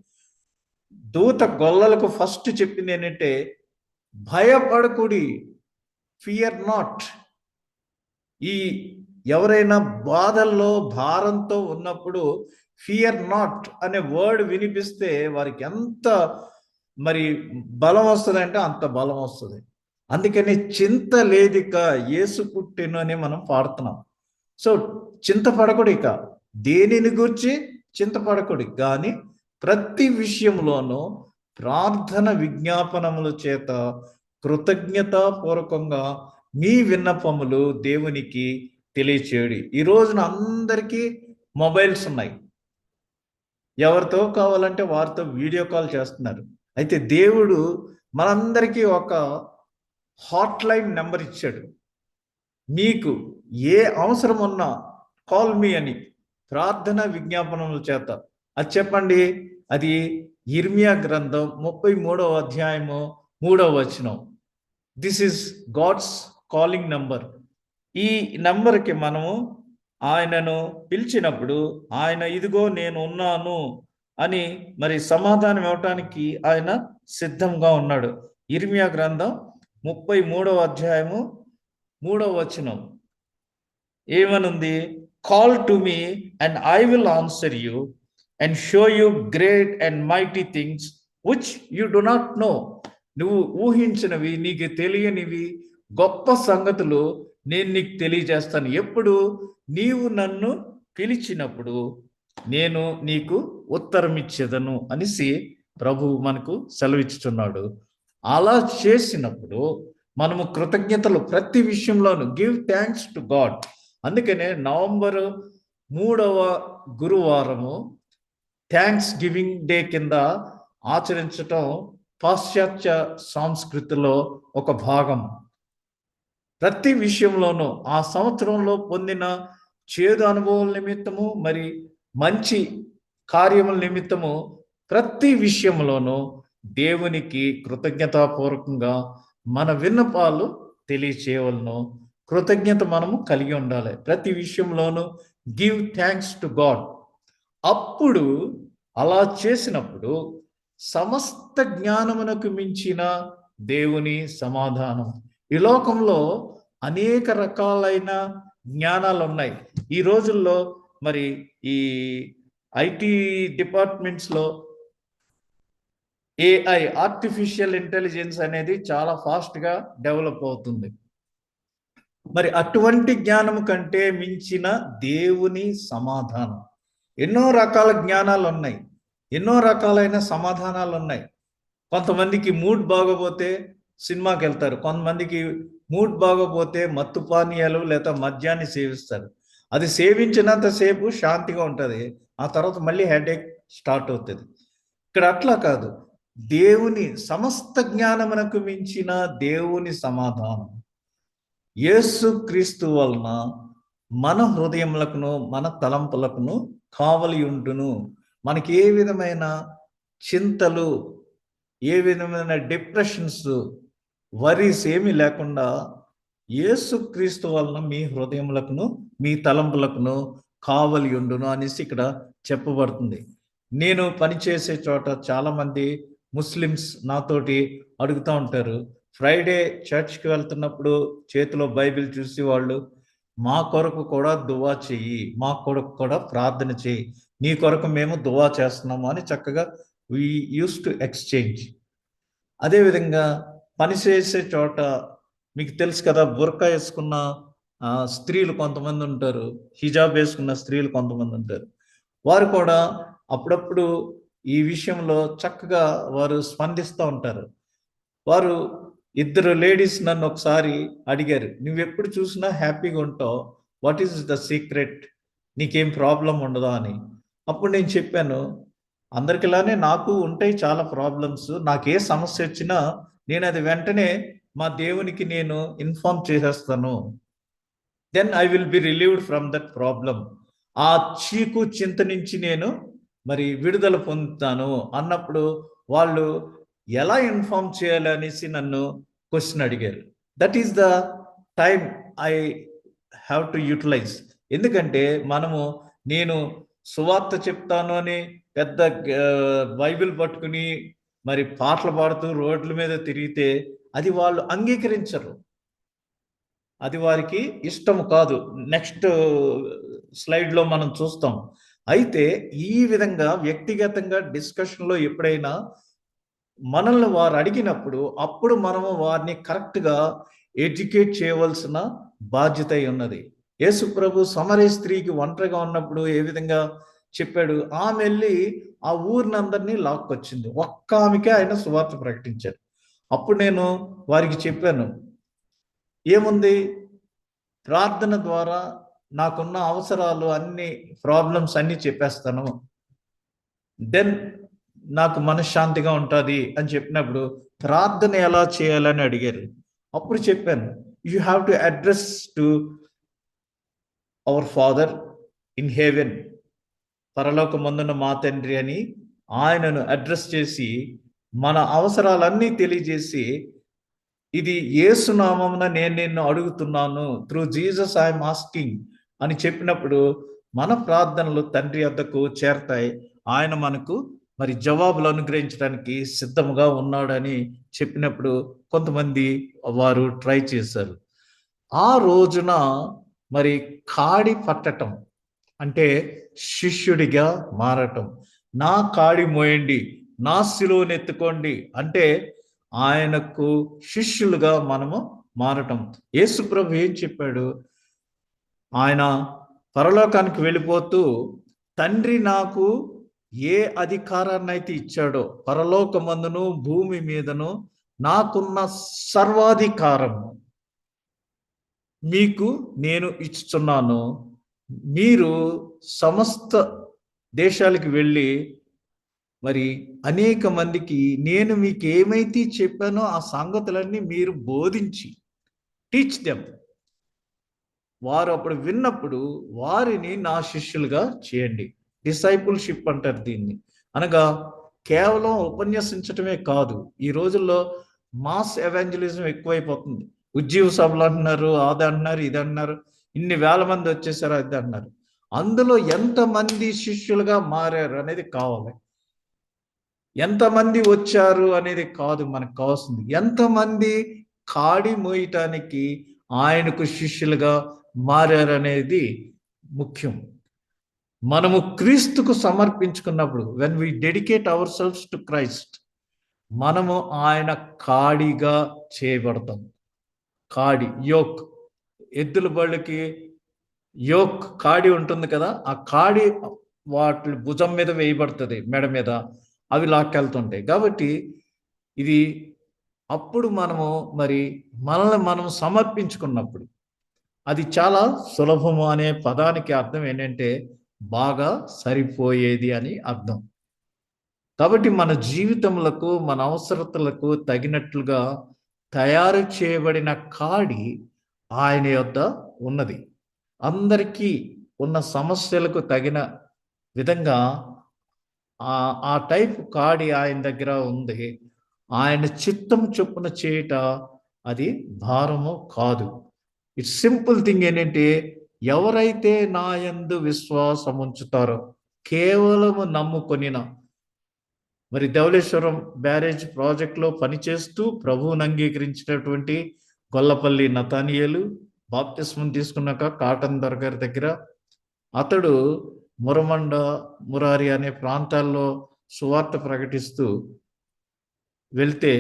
దూత గొల్లలకు ఫస్ట్ చెప్పింది ఏంటంటే, భయపడకుడి, ఫియర్ నాట్. ఈ ఎవరైనా బాధల్లో భారంతో ఉన్నప్పుడు ఫియర్ నాట్ అనే వర్డ్ వినిపిస్తే వారికి ఎంత మరి బలం వస్తుంది అంటే అంత బలం వస్తుంది. అందుకని చింత లేదిక యేసు పుట్టెను అని మనం పాడుతున్నాం. సో చింతపడకుడి, ఇక దేనిని గురించి చింతపడకుడి, కానీ ప్రతి విషయంలోనూ ప్రార్థన విజ్ఞాపనముల చేత కృతజ్ఞతాపూర్వకంగా మీ విన్నపములు దేవునికి తెలియచేయడి. ఈ రోజున అందరికీ మొబైల్స్ ఉన్నాయి. ఎవరితో కావాలంటే వారితో వీడియో కాల్ చేస్తున్నారు. అయితే దేవుడు మనందరికీ ఒక హాట్ లైన్ నెంబర్ ఇచ్చాడు. మీకు ఏ అవసరం ఉన్నా కాల్ మీ అని ప్రార్థన విజ్ఞాపనముల చేత. అది చెప్పండి. అది ఇర్మియా గ్రంథం 33వ అధ్యాయము 3వ వచనం. This is God's calling number. ఈ నంబర్కి మనము ఆయనను పిలిచినప్పుడు ఆయన ఇదిగో నేను ఉన్నాను అని మరి సమాధానం ఇవ్వటానికి ఆయన సిద్ధంగా ఉన్నాడు. ఇర్మియా గ్రంథం 33వ అధ్యాయము 3వ వచనం ఏమనుంది? Call to me and I will answer you and show you great and mighty things which you do not know. నువ్వు ఊహించినవి, నీకు తెలియనివి గొప్ప సంగతులు నేను నీకు తెలియజేస్తాను. ఎప్పుడు? నీవు నన్ను పిలిచినప్పుడు నేను నీకు ఉత్తరం ఇచ్చేదను అనేసి ప్రభు మనకు సెలవిచ్చుచున్నాడు. అలా చేసినప్పుడు మనము కృతజ్ఞతలు ప్రతి విషయంలోనూ గివ్ థ్యాంక్స్ టు గాడ్. అందుకనే నవంబర్ 3వ గురువారము థ్యాంక్స్ గివింగ్ డే కింద ఆచరించటం పాశ్చాత్య సంస్కృతిలో ఒక భాగం. ప్రతి విషయంలోనూ ఆ సంవత్సరంలో పొందిన చేదు అనుభవాల నిమిత్తము మరి మంచి కార్యముల నిమిత్తము ప్రతి విషయంలోనూ దేవునికి కృతజ్ఞతాపూర్వకంగా మన విన్నపాలు తెలియచేయవలను. కృతజ్ఞత మనము కలిగి ఉండాలి. ప్రతి విషయంలోనూ గివ్ థ్యాంక్స్ టు గాడ్. అప్పుడు అలా చేసినప్పుడు సమస్త జ్ఞానమునకు మించిన దేవుని సమాధానం. ఈ లోకంలో అనేక రకాలైన జ్ఞానాలు ఉన్నాయి. ఈ రోజుల్లో మరి ఈ ఐటీ డిపార్ట్మెంట్స్లో ఏఐ, ఆర్టిఫిషియల్ ఇంటెలిజెన్స్ అనేది చాలా ఫాస్ట్గా డెవలప్ అవుతుంది. మరి అటువంటి జ్ఞానం కంటే మించిన దేవుని సమాధానం. ఎన్నో రకాల జ్ఞానాలు ఉన్నాయి, ఎన్నో రకాలైన సమాధానాలు ఉన్నాయి. కొంతమందికి మూడ్ బాగోపోతే సినిమాకి వెళ్తారు, కొంతమందికి మూడ్ బాగోపోతే మత్తు పానీయాలు లేదా మద్యాన్ని సేవిస్తారు. అది సేవించినంతసేపు శాంతిగా ఉంటుంది, ఆ తర్వాత మళ్ళీ హెడేక్ స్టార్ట్ అవుతుంది. ఇక్కడ అట్లా కాదు. దేవుని సమస్త జ్ఞానమునకు మించిన దేవుని సమాధానం యేసు క్రీస్తు వలన మన హృదయములకును మన తలంపులకును కావలి ఉండును. మనకి ఏ విధమైన చింతలు, ఏ విధమైన డిప్రెషన్స్, వరీస్ ఏమీ లేకుండా యేసు క్రీస్తు వలన మీ హృదయములకును మీ తలంపులకును కావలి ఉండును అనేసి ఇక్కడ చెప్పబడుతుంది. నేను పనిచేసే చోట చాలామంది ముస్లిమ్స్ నాతోటి అడుగుతూ ఉంటారు, ఫ్రైడే చర్చ్కి వెళ్తున్నప్పుడు చేతిలో బైబిల్ చూసి వాళ్ళు మా కొరకు కూడా దువా చెయ్యి, మా కొరకు కూడా ప్రార్థన చెయ్యి, నీ కొరకు మేము దువా చేస్తున్నాము అని చక్కగా వీ యూస్ టు ఎక్స్చేంజ్. అదేవిధంగా పనిచేసే చోట మీకు తెలుసు కదా, బుర్కా వేసుకున్న స్త్రీలు కొంతమంది ఉంటారు, హిజాబ్ వేసుకున్న స్త్రీలు కొంతమంది ఉంటారు. వారు కూడా అప్పుడప్పుడు ఈ విషయంలో చక్కగా వారు స్పందిస్తూ ఉంటారు. వారు ఇద్దరు లేడీస్ నన్ను ఒకసారి అడిగారు, నువ్వెప్పుడు చూసినా హ్యాపీగా ఉంటావు, వాట్ ఈస్ ద సీక్రెట్, నీకేం ప్రాబ్లం ఉండదా అని. అప్పుడు నేను చెప్పాను, అందరికిలానే నాకు ఉంటాయి చాలా ప్రాబ్లమ్స్, నాకే సమస్య వచ్చినా నేను అది వెంటనే మా దేవునికి నేను ఇన్ఫార్మ్ చేసేస్తాను, then I will be relieved from that problem. ఆ చీకు చింత నుంచి నేను మరి విడుదల పొందుతాను అన్నప్పుడు వాళ్ళు ఎలా ఇన్ఫార్మ్ చేయాలనేసి నన్ను క్వశ్చన్ అడిగారు. That is the time I have to utilise. ఎందుకంటే నేను సువార్త చెప్తాను అని పెద్ద బైబిల్ పట్టుకుని మరి పాటలు పాడుతూ రోడ్ల మీద తిరిగితే అది వాళ్ళు అంగీకరించరు, అది వారికి ఇష్టం కాదు. నెక్స్ట్ స్లైడ్లో మనం చూస్తాం. అయితే ఈ విధంగా వ్యక్తిగతంగా డిస్కషన్లో ఎప్పుడైనా మనల్ని వారు అడిగినప్పుడు అప్పుడు మనము వారిని కరెక్ట్గా ఎడ్యుకేట్ చేయవలసిన బాధ్యత ఉన్నది. యేసు ప్రభు సమరయ స్త్రీకి ఒంటరిగా ఉన్నప్పుడు ఏ విధంగా చెప్పాడు, ఆమె వెళ్ళి ఆ ఊరినందరినీ లాక్కొచ్చింది, ఒక్క ఆమెకే ఆయన సువార్త ప్రకటించారు. అప్పుడు నేను వారికి చెప్పాను, ఏముంది, ప్రార్థన ద్వారా నాకున్న అవసరాలు అన్ని ప్రాబ్లమ్స్ అన్ని చెప్పేస్తాను, దెన్ నాకు మనశ్శాంతిగా ఉంటుంది అని చెప్పినప్పుడు ప్రార్థన ఎలా చేయాలని అడిగారు. అప్పుడు చెప్పాను, you have to address to our father in heaven, పరలోకమందున్న మా తండ్రి అని ఆయనను అడ్రస్ చేసి మన అవసరాలన్నీ తెలియజేసి, ఇది యేసు నామమున నేను నిన్ను అడుగుతున్నాను, త్రూ జీసస్ ఐఎమ్ ఆస్కింగ్ అని చెప్పినప్పుడు మన ప్రార్థనలు తండ్రి వద్దకు చేరతాయి. ఆయన మనకు మరి జవాబులు అనుగ్రహించడానికి సిద్ధముగా ఉన్నాడని చెప్పినప్పుడు కొంతమంది వారు ట్రై చేశారు. ఆ రోజున మరి కాడి పట్టటం అంటే శిష్యుడిగా మారటం, నా కాడి మోయండి, నా సిలువను ఎత్తుకోండి అంటే ఆయనకు శిష్యులుగా మనము మారటం. యేసు ప్రభు ఏం చెప్పాడు, ఆయన పరలోకానికి వెళ్ళిపోతూ తండ్రి నాకు ఏ అధికారాన్ని అయితే ఇచ్చాడో పరలోకమందును భూమి మీదను నాకున్న సర్వాధికారము మీకు నేను ఇస్తున్నాను, మీరు సమస్త దేశాలకు వెళ్ళి మరి అనేక మందికి నేను మీకు ఏమైతే చెప్పానో ఆ సంగతులన్నీ మీరు బోధించి టీచ్ దెమ్. వారు అప్పుడు విన్నప్పుడు వారిని నా శిష్యులుగా చేయండి. డిసైపుల్షిప్ అంటారు దీన్ని. అనగా కేవలం ఉపన్యసించటమే కాదు, ఈ రోజుల్లో మాస్ ఎవాంజలిజం ఎక్కువైపోతుంది. ఉజ్జీవ సభలు అంటున్నారు, అది అంటున్నారు, ఇది అంటున్నారు, ఇన్ని వేల మంది వచ్చేసారు అది అంటున్నారు. అందులో ఎంతమంది శిష్యులుగా మారారు అనేది కావాలి, ఎంతమంది వచ్చారు అనేది కాదు మనకు కావాల్సింది, ఎంతమంది కాడి మోయటానికి ఆయనకు శిష్యులుగా మారారనేది ముఖ్యం. మనము క్రీస్తుకు సమర్పించుకున్నప్పుడు, when we dedicate ourselves to Christ, మనము ఆయన కాడిగా చేయబడతాం. కాడి, యోక్. ఎద్దుల బళ్ళకి యోక్ కాడి ఉంటుంది కదా, ఆ కాడి వాటి భుజం మీద వేయబడుతుంది, మెడ మీద. అవి లాక్కెళ్తుంటాయి. కాబట్టి ఇది అప్పుడు మనము మరి మనల్ని మనం సమర్పించుకున్నప్పుడు అది చాలా సులభము అనే పదానికి అర్థం ఏంటంటే బాగా సరిపోయేది అని అర్థం. కాబట్టి మన జీవితములకు, మన అవసరతలకు తగినట్లుగా తయారు చేయబడిన కాడి ఆయన యొద్ద ఉన్నది. అందరికీ ఉన్న సమస్యలకు తగిన విధంగా ఆ టైప్ కాడి ఆయన దగ్గర ఉంది. ఆయన చిత్తం చొప్పున చేయుట అది భారము కాదు. ఇట్స్ సింపుల్ థింగ్ ఏంటంటే, ఎవరైతే నా యందు విశ్వాసం ఉంచుతారో, కేవలము నమ్ముకొనిన మరి ధవళేశ్వరం బ్యారేజ్ ప్రాజెక్టులో పనిచేస్తూ ప్రభువును అంగీకరించినటువంటి గొల్లపల్లి నతానియేలు బాప్తిస్మం తీసుకున్నాక కాటన్ దర్గారి దగ్గర అతడు మురమండ, మురారి అనే ప్రాంతాల్లో సువార్త ప్రకటిస్తూ వెళ్తే,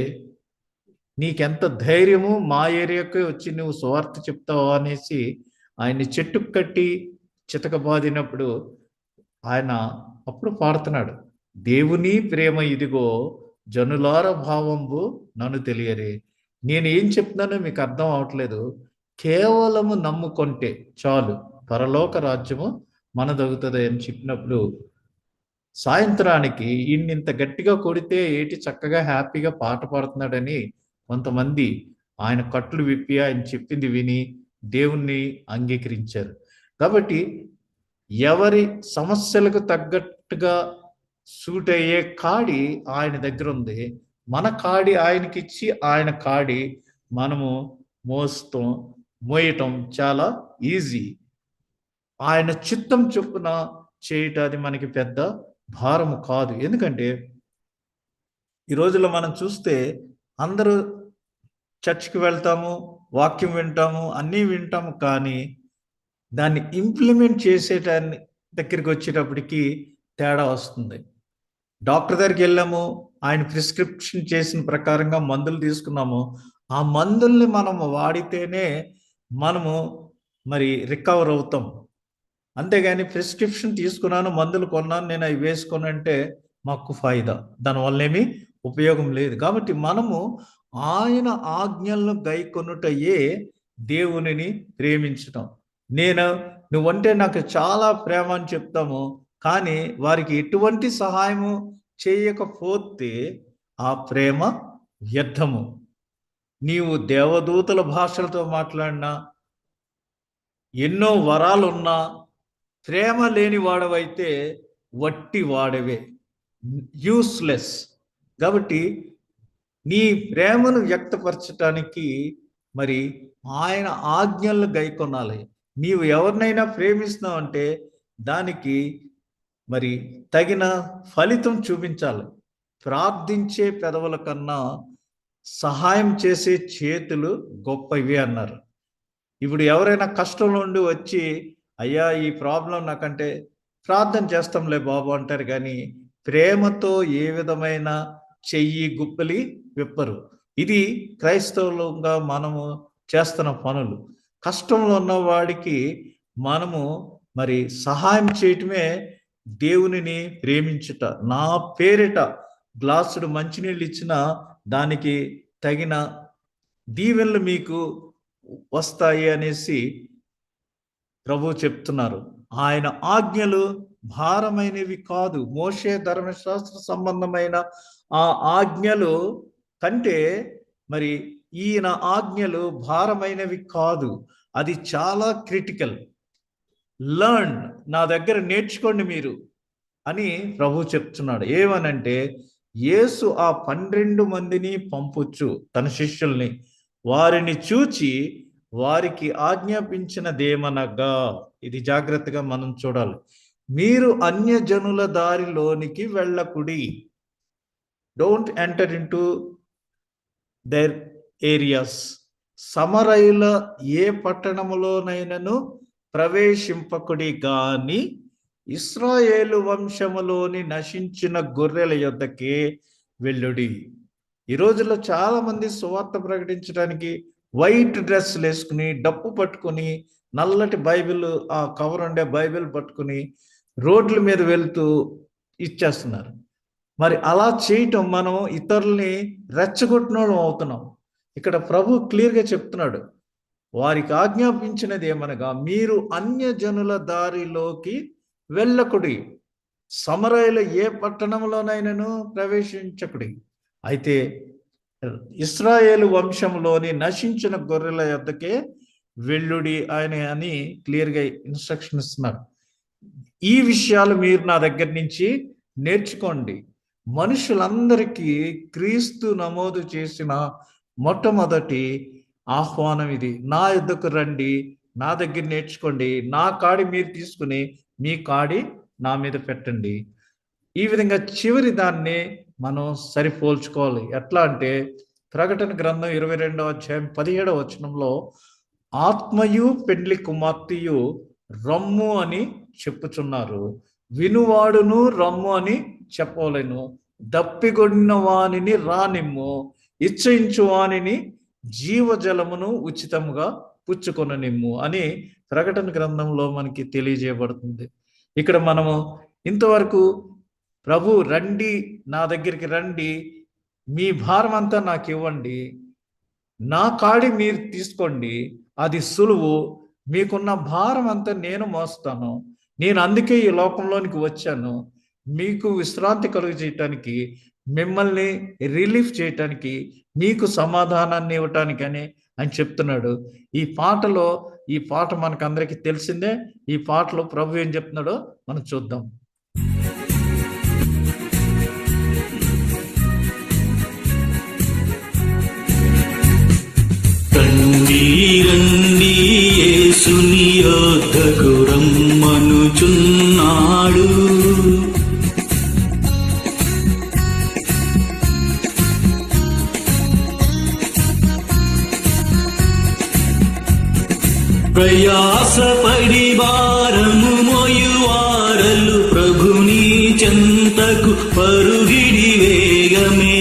నీకెంత ధైర్యము, మా ఏరియాకే వచ్చి నువ్వు సువార్త చెప్తావా అనేసి ఆయన్ని చెట్టుకు కట్టి చితకబాదినప్పుడు ఆయన అప్పుడు పాడుతున్నాడు, దేవుని ప్రేమ ఇదిగో జనులార భావంబు నన్ను తెలియరే. నేను ఏం చెప్తున్నానో మీకు అర్థం అవట్లేదు. కేవలము నమ్ముకుంటే చాలు, పరలోక రాజ్యము మనదవుతుంది అని చెప్పినప్పుడు సాయంత్రానికి ఇంత గట్టిగా కొడితే ఏటి చక్కగా హ్యాపీగా పాట పాడుతున్నాడని కొంతమంది ఆయన కట్లు విప్పి ఆయన చెప్పింది విని దేవుణ్ణి అంగీకరించారు. కాబట్టి ఎవరి సమస్యలకు తగ్గట్టుగా సూట్ అయ్యే కాడి ఆయన దగ్గర ఉంది. మన కాడి ఆయనకిచ్చి ఆయన కాడి మనము మోయటం చాలా ఈజీ. ఆయన చిత్తం చొప్పున చేయటాది మనకి పెద్ద భారము కాదు. ఎందుకంటే ఈ రోజుల్లో మనం చూస్తే అందరూ చర్చ్కి వెళ్తాము, వాక్యం వింటాము, అన్నీ వింటాము, కానీ దాన్ని ఇంప్లిమెంట్ చేసేటాన్ని దగ్గరికి వచ్చేటప్పటికి తేడా వస్తుంది. డాక్టర్ దగ్గరికి వెళ్ళాము, ఆయన ప్రిస్క్రిప్షన్ చేసిన ప్రకారంగా మందులు తీసుకున్నాము. ఆ మందుల్ని మనము వాడితేనే మనము మరి రికవర్ అవుతాం. అంతేగాని ప్రిస్క్రిప్షన్ తీసుకున్నాను, మందులు కొన్నాను, నేను అవి వేసుకోనంటే మాకు ఫాయిదా, దానివల్ల ఏమీ ఉపయోగం లేదు. కాబట్టి మనము ఆయన ఆజ్ఞలను గైకొనుటయే దేవునిని ప్రేమించటం. నువ్వంటే నాకు చాలా ప్రేమ అని చెప్తాము, కానీ వారికి ఎటువంటి సహాయము చేయకపోతే ఆ ప్రేమ వ్యర్థము. నీవు దేవదూతల భాషలతో మాట్లాడినా, ఎన్నో వరాలున్నా, ప్రేమ లేని వాడవైతే వట్టి వాడవే, యూస్లెస్. కాబట్టి నీ ప్రేమను వ్యక్తపరచటానికి మరి ఆయన ఆజ్ఞలను గైకొనాలి. నీవు ఎవరినైనా ప్రేమిస్తున్నావు అంటే దానికి మరి తగిన ఫలితం చూపించాలి. ప్రార్థించే పెదవుల కన్నా సహాయం చేసే చేతులు గొప్పవి అన్నారు. ఇప్పుడు ఎవరైనా కష్టంలో ఉండి వచ్చి, అయ్యా ఈ ప్రాబ్లం నాకంటే, ప్రార్థన చేస్తాంలే బాబు అంటారు, కానీ ప్రేమతో ఏ విధమైన చెయ్యి గుప్పలి విప్పరు. ఇది క్రైస్తవులుగా మనము చేస్తున్న పనులు. కష్టంలో ఉన్న వాడికి మనము మరి సహాయం చేయటమే దేవునిని ప్రేమించుట. నా పేరిట గ్లాసుడు మంచినీళ్ళు ఇచ్చిన దానికి తగిన దీవెనలు మీకు వస్తాయి అనేసి ప్రభు చెప్తున్నారు. ఆయన ఆజ్ఞలు భారమైనవి కాదు. మోషే ధర్మశాస్త్ర సంబంధమైన ఆ ఆజ్ఞలు కంటే మరి ఈయన ఆజ్ఞలు భారమైనవి కాదు. అది చాలా క్రిటికల్. లర్న్, నా దగ్గర నేర్చుకోండి మీరు అని ప్రభు చెప్తున్నాడు. ఏమనంటే, యేసు ఆ 12 మందిని పంపుచు తన శిష్యుల్ని, వారిని చూచి వారికి ఆజ్ఞాపించినదేమనగా, ఇది జాగ్రత్తగా మనం చూడాలి, మీరు అన్యజనుల దారిలోనికి వెళ్ళకుడి. Don't enter into their areas. సమరయుల ఏ పట్టణములోనైనను ప్రవేశింపకుడి గాని ఇశ్రాయేలు వంశములోని నశించిన గొర్రెల యొద్దకే వెళ్ళుడి. ఈ రోజుల్లో చాలా మంది సువార్త ప్రకటించడానికి వైట్ డ్రెస్సులు వేసుకుని, డప్పు పట్టుకుని, నల్లటి బైబిల్, ఆ కవర్ ఉండే బైబిల్ పట్టుకుని రోడ్ల మీద వెళ్తూ ఇచ్చేస్తున్నారు. మరి అలా చేయటం మనం ఇతరుల్ని రెచ్చగొట్టిన అవుతున్నాం. ఇక్కడ ప్రభు క్లియర్గా చెప్తున్నాడు, వారికి ఆజ్ఞాపించినది ఏమనగా, మీరు అన్యజనుల దారిలోకి వెళ్ళకుడి, సమరయుల ఏ పట్టణంలోనైనాను ప్రవేశించకుడి. అయితే ఇశ్రాయేలు వంశంలోని నశించిన గొర్రెల యొద్దకే వెళ్ళుడి అని క్లియర్గా ఇన్స్ట్రక్షన్ ఇస్తున్నారు. ఈ విషయాలు మీరు నా దగ్గర నుంచి నేర్చుకోండి. మనుషులందరికీ క్రీస్తు నమోదు చేసిన మొట్టమొదటి ఆహ్వానం ఇది. నా యొద్దకు రండి, నా దగ్గర నేర్చుకోండి, నా కాడి మీరు తీసుకుని మీ కాడి నా మీద పెట్టండి. ఈ విధంగా చివరి దాన్ని మనం సరిపోల్చుకోవాలి. ఎట్లా అంటే ప్రకటన గ్రంథం 22వ అధ్యాయం 17వ వచనంలో, ఆత్మయు పెండ్లి కుమార్తెయు రమ్ము అని చెప్పుచున్నారు, వినువాడును రమ్ము అని చెప్పవలెను, దప్పిగొన్న వానిని రానిమ్ము, ఇచ్చయించు వానిని జీవజలమును ఉచితంగా పుచ్చుకొననిమ్ము అని ప్రకటన గ్రంథంలో మనకి తెలియజేయబడుతుంది. ఇక్కడ మనము ఇంతవరకు ప్రభు రండి, నా దగ్గరికి రండి, మీ భారం అంతా నాకు ఇవ్వండి, నా కాడి మీరు తీసుకోండి, అది సులువు, మీకున్న భారం అంతా నేను మోస్తాను, నేను అందుకే ఈ లోకంలోనికి వచ్చాను, మీకు విశ్రాంతి కలుగు చేయటానికి, మిమ్మల్ని రిలీఫ్ చేయటానికి, మీకు సమాధానాన్ని ఇవ్వటానికి అని చెప్తున్నాడు. ఈ పాట మనకు అందరికీ తెలిసిందే. ఈ పాటలో ప్రభు ఏం చెప్తున్నాడో మనం చూద్దాం. రండి రండి యేసుని యొద్దకు రమ్మనుచున్నాడు, ప్రయాసపడి భారము మోయువారలు ప్రభుని చెంతకు పరుగిడి వేగమే.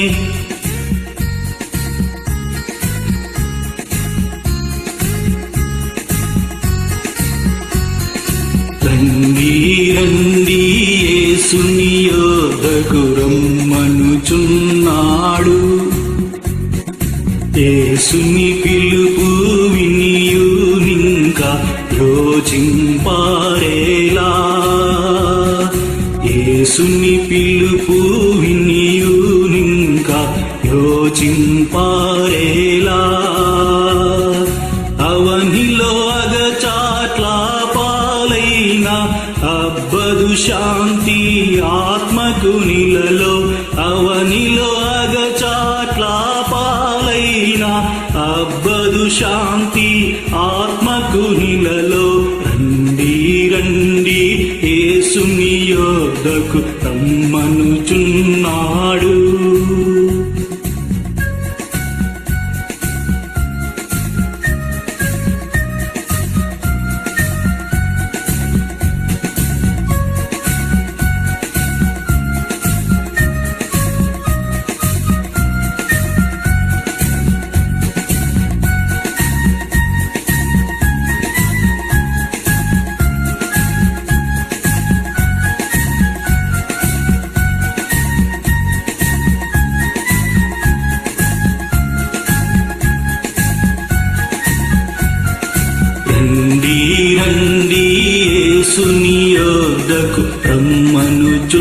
రండి రండి యేసుని యొద్దకు రమ్మనుచున్నాడు, యేసుని పిలుపు వినియు నింకా యోచింపారేలా, యేసుని పిలుపు వినియు నింకా యోచింపారేలా, అవనిలో అగచాట్ల పాలైన అబ్బదు శాంతి ఆత్మకు నిలలో, అవనిలో అగచాట్ల పాలైన అబ్బదు శాంతి ఆత్మకు నిలలో. రండి రండి యేసుని యొద్దకు రమ్మనుచున్నాడు. రండి రండి యేసుని యొద్దకు రమ్మనుచున్నాడు,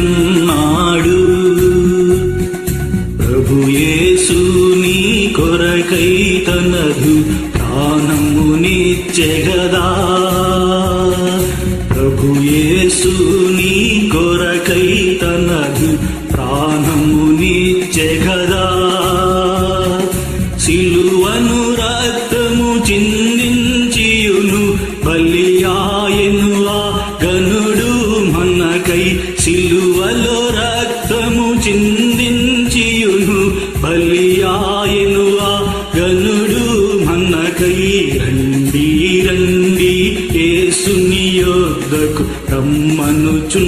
ప్రభు యేసు నీ కొరకై తనదు ప్రాణమునిచ్చెగదా, ప్రభు యేసు నీ కొరకై తనదు ప్రాణమునిచ్చెగదా, సిలువను రక్తము చిందించియును బలియాయెను ఆ గనుడు మనకై, సిలువలో రక్తము చిందించియును బలియాయెను ఆ గనుడు మనకై. రండి రండి యేసుని యొద్దకు రమ్మనుచున్నాడు.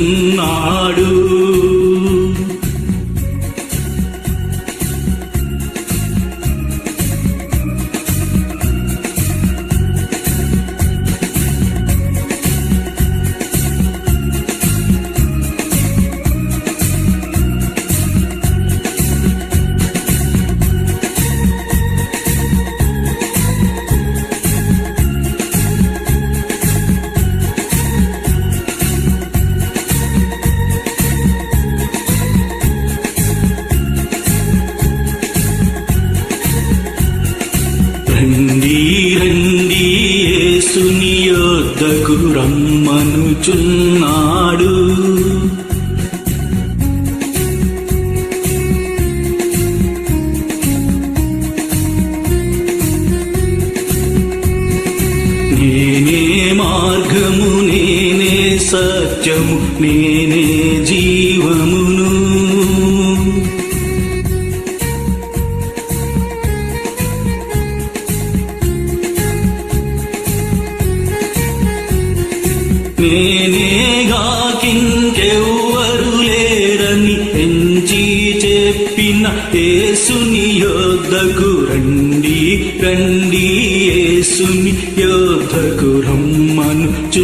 రండి రండి యేసుని యొద్దకు రమ్మనుచున్నాడు. నేనే మార్గము, నేనే సత్యము, నేనే జీవమును. నేనేగాకింకెవ్వరు లేరని ఎంచి చెప్పిన యేసుని యొద్దకు రండి రండి యేసుని యొద్దకు రమ్మనుచున్నాడు.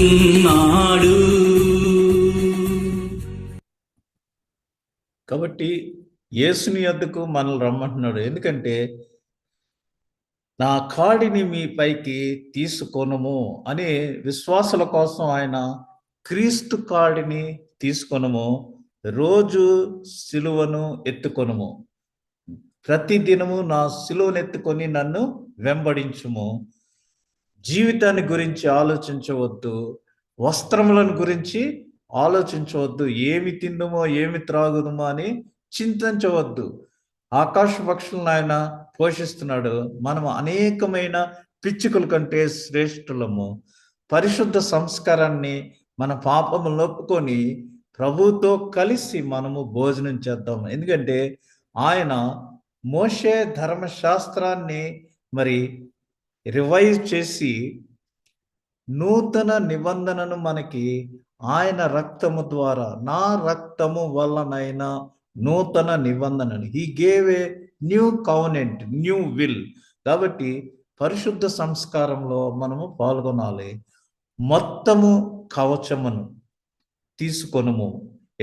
కాబట్టి యేసుని యొద్దకు మనల్ని రమ్మంటున్నాడు. ఎందుకంటే నా కాడిని మీ పైకి తీసుకొనుము అనే విశ్వాసుల కోసం ఆయన క్రీస్తు కాడిని తీసుకొనుము, రోజు సిలువను ఎత్తుకొనుము, ప్రతి దినము నా సిలువను ఎత్తుకొని నన్ను వెంబడించుము. జీవితాన్ని గురించి ఆలోచించవద్దు, వస్త్రములను గురించి ఆలోచించవద్దు, ఏమి తిందుమో ఏమి త్రాగుదుమో అని చింతించవద్దు. ఆకాశ పక్షులను ఆయన పోషిస్తున్నాడు. మనము అనేకమైన పిచ్చుకల కంటే శ్రేష్ఠులము. పరిశుద్ధ సంస్కారాన్ని మన పాపములను ఒప్పుకొని ప్రభుతో కలిసి మనము భోజనం చేద్దాం. ఎందుకంటే ఆయన మోషే ధర్మశాస్త్రాన్ని మరి రివైజ్ చేసి నూతన నిబంధనను మనకి ఆయన రక్తము ద్వారా, నా రక్తము వల్లనైనా నూతన నిబంధనను, he gave a new covenant, new will. కాబట్టి పరిశుద్ధ సంస్కారంలో మనము పాల్గొనాలి. మొత్తము కవచమును తీసుకొనుము.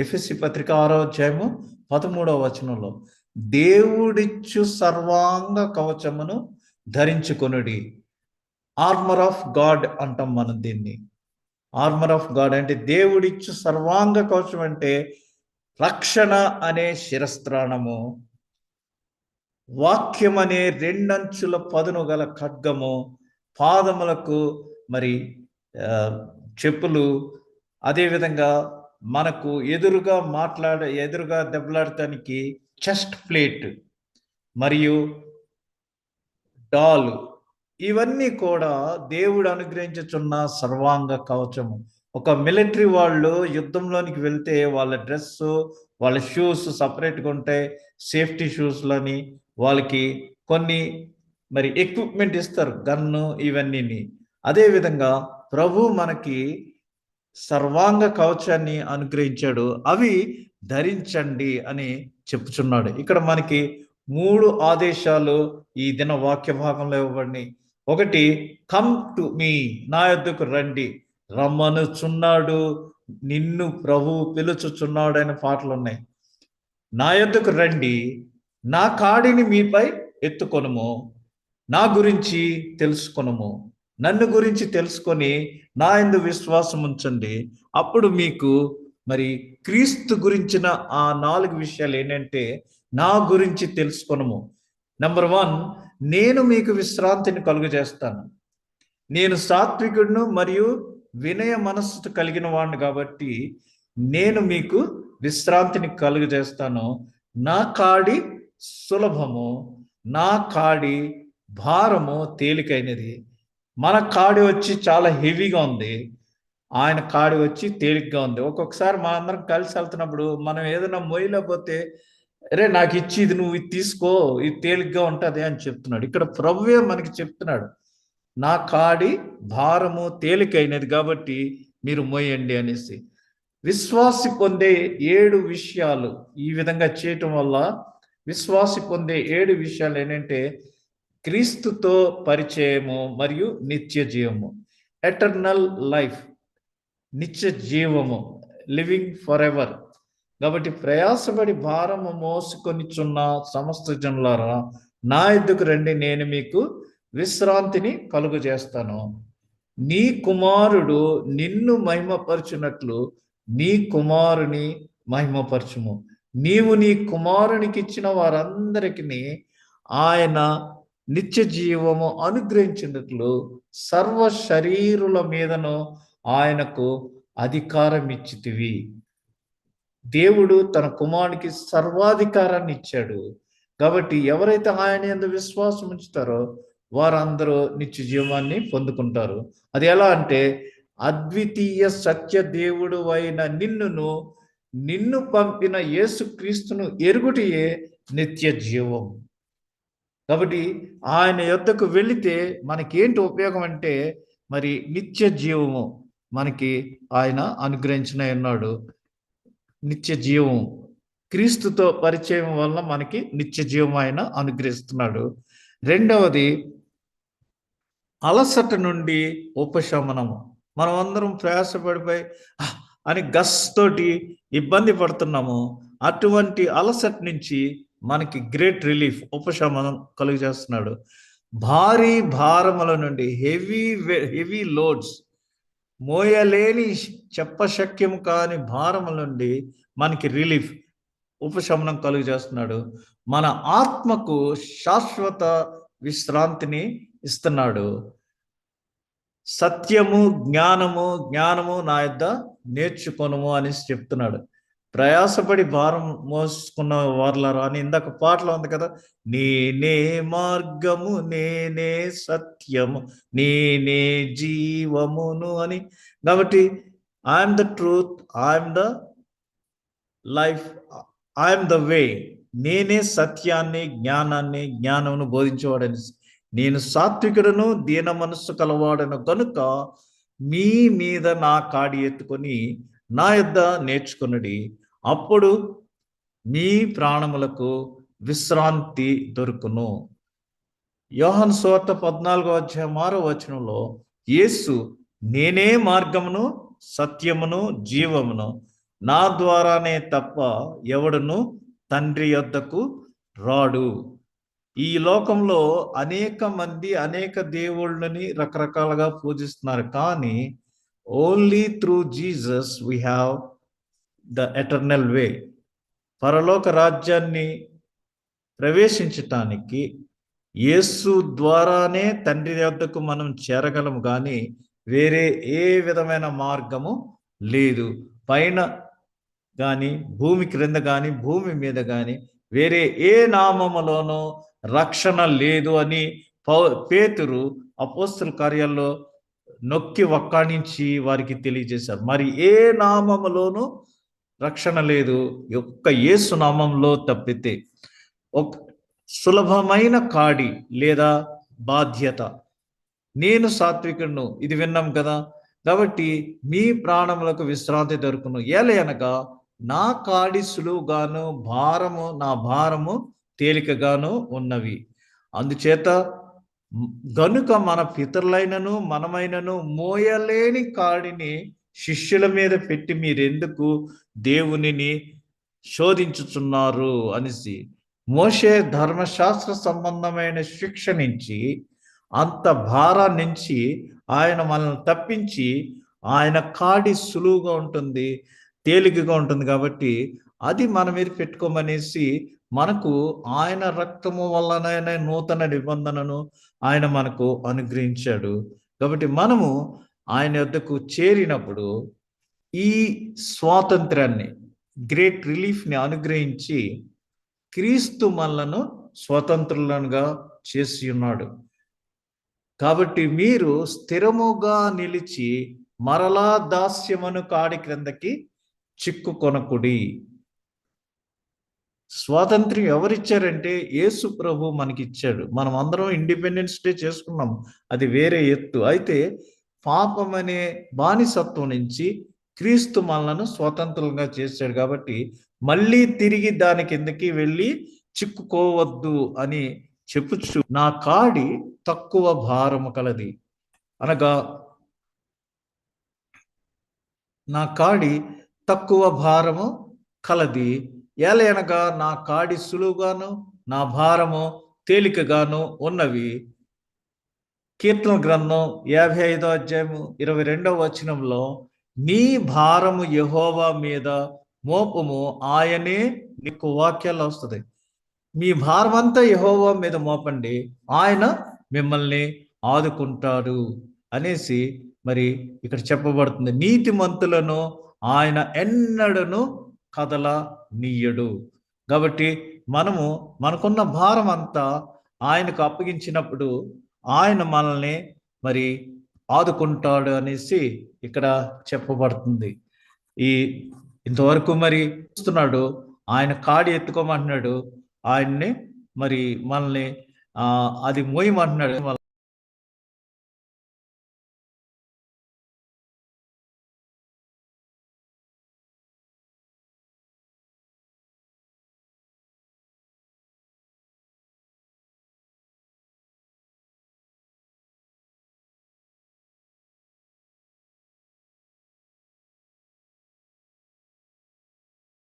ఎఫెసీ పత్రిక 6వ అధ్యాయము 13వ వచనంలో దేవుడిచ్చు సర్వాంగ కవచమును ధరించుకొనుడి. ఆర్మర్ ఆఫ్ గాడ్ అంటాం మనం దీన్ని. ఆర్మర్ ఆఫ్ గాడ్ అంటే దేవుడిచ్చు సర్వాంగ కవచం, అంటే రక్షణ అనే శిరస్త్రాణము, వాక్యం అనే రెండంచుల పదును గల ఖడ్గము, పాదములకు మరి చెప్పులు, అదేవిధంగా మనకు ఎదురుగా దెబ్బలాడటానికి చెస్ట్ ప్లేట్ మరియు డాల్, ఇవన్నీ కూడా దేవుడు అనుగ్రహించుచున్న సర్వాంగ కవచము. ఒక మిలిటరీ వాళ్ళు యుద్ధంలోనికి వెళ్తే వాళ్ళ డ్రెస్సు, వాళ్ళ షూస్ సపరేట్గా ఉంటాయి, సేఫ్టీ షూస్లని, వాళ్ళకి కొన్ని మరి ఎక్విప్మెంట్ ఇస్తారు, గన్ను, ఇవన్నీ. అదేవిధంగా ప్రభు మనకి సర్వాంగ కవచాన్ని అనుగ్రహించాడు, అవి ధరించండి అని చెప్పుచున్నాడు. ఇక్కడ మనకి 3 ఆదేశాలు ఈ దిన వాక్య భాగంలో ఇవ్వబడినాయి. ఒకటి, కమ్ టు మీ, నా యొద్దకు రండి, రమ్మనుచున్నాడు, నిన్ను ప్రభు పిలుచుచున్నాడు అనే పాటలు ఉన్నాయి. నా యొద్దకు రండి, నా కాడిని మీపై ఎత్తుకొనుము, నా గురించి తెలుసుకొనుము, నన్ను గురించి తెలుసుకొని నా యందు విశ్వాసం ఉంచండి. అప్పుడు మీకు మరి క్రీస్తు గురించిన ఆ 4 విషయాలు ఏంటంటే, నా గురించి తెలుసుకొనుము. నెంబర్ 1, నేను మీకు విశ్రాంతిని కలుగజేస్తాను. నేను సాత్వికుడును మరియు వినయ మనస్సు కలిగిన వాడిని కాబట్టి నేను మీకు విశ్రాంతిని కలుగజేస్తాను. నా కాడి సులభము, నా కాడి భారము తేలికైనది. మన కాడి వచ్చి చాలా హెవీగా ఉంది, ఆయన కాడి వచ్చి తేలికగా ఉంది. ఒక్కొక్కసారి మా అందరం కలిసి వెళ్తున్నప్పుడు మనం ఏదైనా మోయలేకపోతే, అరే నాకు ఇచ్చి ఇది నువ్వు ఇది తీసుకో, ఇది తేలిగ్గా ఉంటుంది అని చెప్తున్నాడు. ఇక్కడ ప్రభువే మనకి చెప్తున్నాడు, నా కాడి భారము తేలికైనది కాబట్టి మీరు మోయండి అనేసి. విశ్వాసి పొందే 7 విషయాలు ఈ విధంగా చేయటం వల్ల, విశ్వాసి పొందే 7 విషయాలు ఏంటంటే, క్రీస్తుతో పరిచయము మరియు నిత్య జీవము, ఎటర్నల్ లైఫ్, నిత్య జీవము, లివింగ్ ఫర్ ఎవర్. కాబట్టి ప్రయాసపడి భారము మోసుకొనిచున్న సమస్త జనులారా, నా యొద్దకు రండి, నేను మీకు విశ్రాంతిని కలుగజేస్తాను. నీ కుమారుడు నిన్ను మహిమపరచునట్లు నీ కుమారుని మహిమపరచుము. నీవు నీ కుమారునికి ఇచ్చిన వారందరికీ ఆయన నిత్య జీవము అనుగ్రహించినట్లు సర్వ శరీరుల మీదను ఆయనకు అధికారం ఇచ్చితివి. దేవుడు తన కుమారునికి సర్వాధికారాన్ని ఇచ్చాడు. కాబట్టి ఎవరైతే ఆయన యందు విశ్వాసం ఉంచుతారో వారందరూ నిత్య జీవాన్ని పొందుకుంటారు. అది ఎలా అంటే, అద్వితీయ సత్య దేవుడు అయిన నిన్ను పంపిన యేసుక్రీస్తును ఎరుగుటయే నిత్య జీవం. కాబట్టి ఆయన యొద్దకు వెళితే మనకేంటి ఉపయోగం అంటే, మరి నిత్య జీవము మనకి ఆయన అనుగ్రహించిన ఉన్నాడు. నిత్య జీవం క్రీస్తుతో పరిచయం వల్ల మనకి నిత్య జీవం ఆయన అనుగ్రహిస్తున్నాడు. రెండవది, అలసట నుండి ఉపశమనము. మనం అందరం ప్రయాసపడిపోయి అని తోటి ఇబ్బంది పడుతున్నాము. అటువంటి అలసట నుంచి మనకి గ్రేట్ రిలీఫ్, ఉపశమనం కలుగజేస్తున్నాడు. భారీ భారముల నుండి హెవీ లోడ్స్, మోయలేని చెప్పశక్యం కాని భారముల నుండి మనకి రిలీఫ్, ఉపశమనం కలుగజేస్తున్నాడు. మన ఆత్మకు శాశ్వత విశ్రాంతిని ఇస్తున్నాడు. సత్యము జ్ఞానము నా యొద్ద నేర్చుకొనుము అని చెప్తున్నాడు. ప్రయాసపడి భారం మోసుకున్న వారులారా అని ఇందాక పాటలో ఉంది కదా, నేనే మార్గము, నేనే సత్యము, నేనే జీవమును అని. కాబట్టి I'm the truth, I'm the life, I'm the way. నేనే సత్యాన్ని, జ్ఞానమును బోధించేవాడని. నేను సాత్వికుడును, దీన మనస్సు కలవాడను కనుక మీ మీద నా కాడి ఎత్తుకొని నా యొద్ద నేర్చుకొనుడి, అప్పుడు మీ ప్రాణములకు విశ్రాంతి దొరుకును. యోహాను సువార్త 14:6 యేసు, నేనే మార్గమును, సత్యమును, జీవమును, నా ద్వారానే తప్ప ఎవడును తండ్రి యొద్దకు రాడు. ఈ లోకంలో అనేక మంది అనేక దేవుళ్ళని రకరకాలుగా పూజిస్తున్నారు, కానీ only through Jesus we have the eternal way. పరలోక రాజ్యాన్ని ప్రవేశించటానికి యేసు ద్వారానే తండ్రి యొద్దకు మనం చేరగలము, కానీ వేరే ఏ విధమైన మార్గము లేదు. పైన కానీ, భూమి క్రింద కానీ, భూమి మీద కానీ వేరే ఏ నామములోనూ రక్షణ లేదు అని పేతురు అపోస్తల కార్యాల్లో నొక్కి వక్కాణించి వారికి తెలియజేశారు. మరి ఏ నామములోనూ రక్షణ లేదు, ఒక్క యేసు నామంలో తప్పితే. ఒక సులభమైన కాడి లేదా బాధ్యత, నేను సాత్వికుడును, ఇది విన్నాం కదా. కాబట్టి మీ ప్రాణములకు విశ్రాంతి దొరుకును, ఏలయనగా నా కాడి సులువుగాను నా భారము తేలికగాను ఉన్నవి. అందుచేత గనుక మన పితరులైనను మనమైనను మోయలేని కాడిని శిష్యుల మీద పెట్టి మీరెందుకు దేవునిని శోధించుచున్నారు అనేసి. మోషే ధర్మశాస్త్ర సంబంధమైన శిక్ష నుంచి, అంత భారం నుంచి ఆయన మనల్ని తప్పించి, ఆయన కాడి సులువుగా ఉంటుంది, తేలికగా ఉంటుంది. కాబట్టి అది మన మీద పెట్టుకోమనేసి మనకు ఆయన రక్తము వల్లనైనా నూతన నిబంధనను ఆయన మనకు అనుగ్రహించాడు. కాబట్టి మనము ఆయన వద్దకు చేరినప్పుడు ఈ స్వాతంత్రాన్ని, గ్రేట్ రిలీఫ్ని అనుగ్రహించి క్రీస్తు మనలను స్వతంత్రులుగా చేసి ఉన్నాడు. కాబట్టి మీరు స్థిరముగా నిలిచి మరలా దాస్యమును కాడి క్రిందకి చిక్కుకొనకుడి. స్వాతంత్ర్యం ఎవరిచ్చారంటే యేసు ప్రభు మనకిచ్చాడు. మనం అందరం ఇండిపెండెన్స్ డే చేసుకున్నాం, అది వేరే ఎత్తు. అయితే పాపం అనే బానిసత్వం నుంచి క్రీస్తు మనలను స్వతంత్రులుగా చేశాడు. కాబట్టి మళ్ళీ తిరిగి దాని కిందకి వెళ్ళి చిక్కుకోవద్దు అని చెప్పుచు, నా కాడి తక్కువ భారము కలది, అనగా నా కాడి తక్కువ భారము కలది, ఏలయనగా నా కాడి సులువుగాను నా భారము తేలికగాను ఉన్నవి. కీర్తన గ్రంథం 55:22 నీ భారము యెహోవా మీద మోపము, ఆయనే నీకు వాక్యాలు వస్తుంది. మీ భారమంతా యెహోవా మీద మోపండి, ఆయన మిమ్మల్ని ఆదుకుంటాడు అనేసి మరి ఇక్కడ చెప్పబడుతుంది. నీతిమంతులను ఆయన ఎన్నడను కదలనీయడు. కాబట్టి మనకున్న భారం అంతా ఆయనకు అప్పగించినప్పుడు ఆయన మనల్ని మరి ఆదుకుంటాడు అనేసి ఇక్కడ చెప్పబడుతుంది. ఇంతవరకు మరి చూస్తున్నాడు, ఆయన కాడి ఎత్తుకోమంటున్నాడు, ఆయన్ని మరి మనల్ని అది మోయమంటున్నాడు.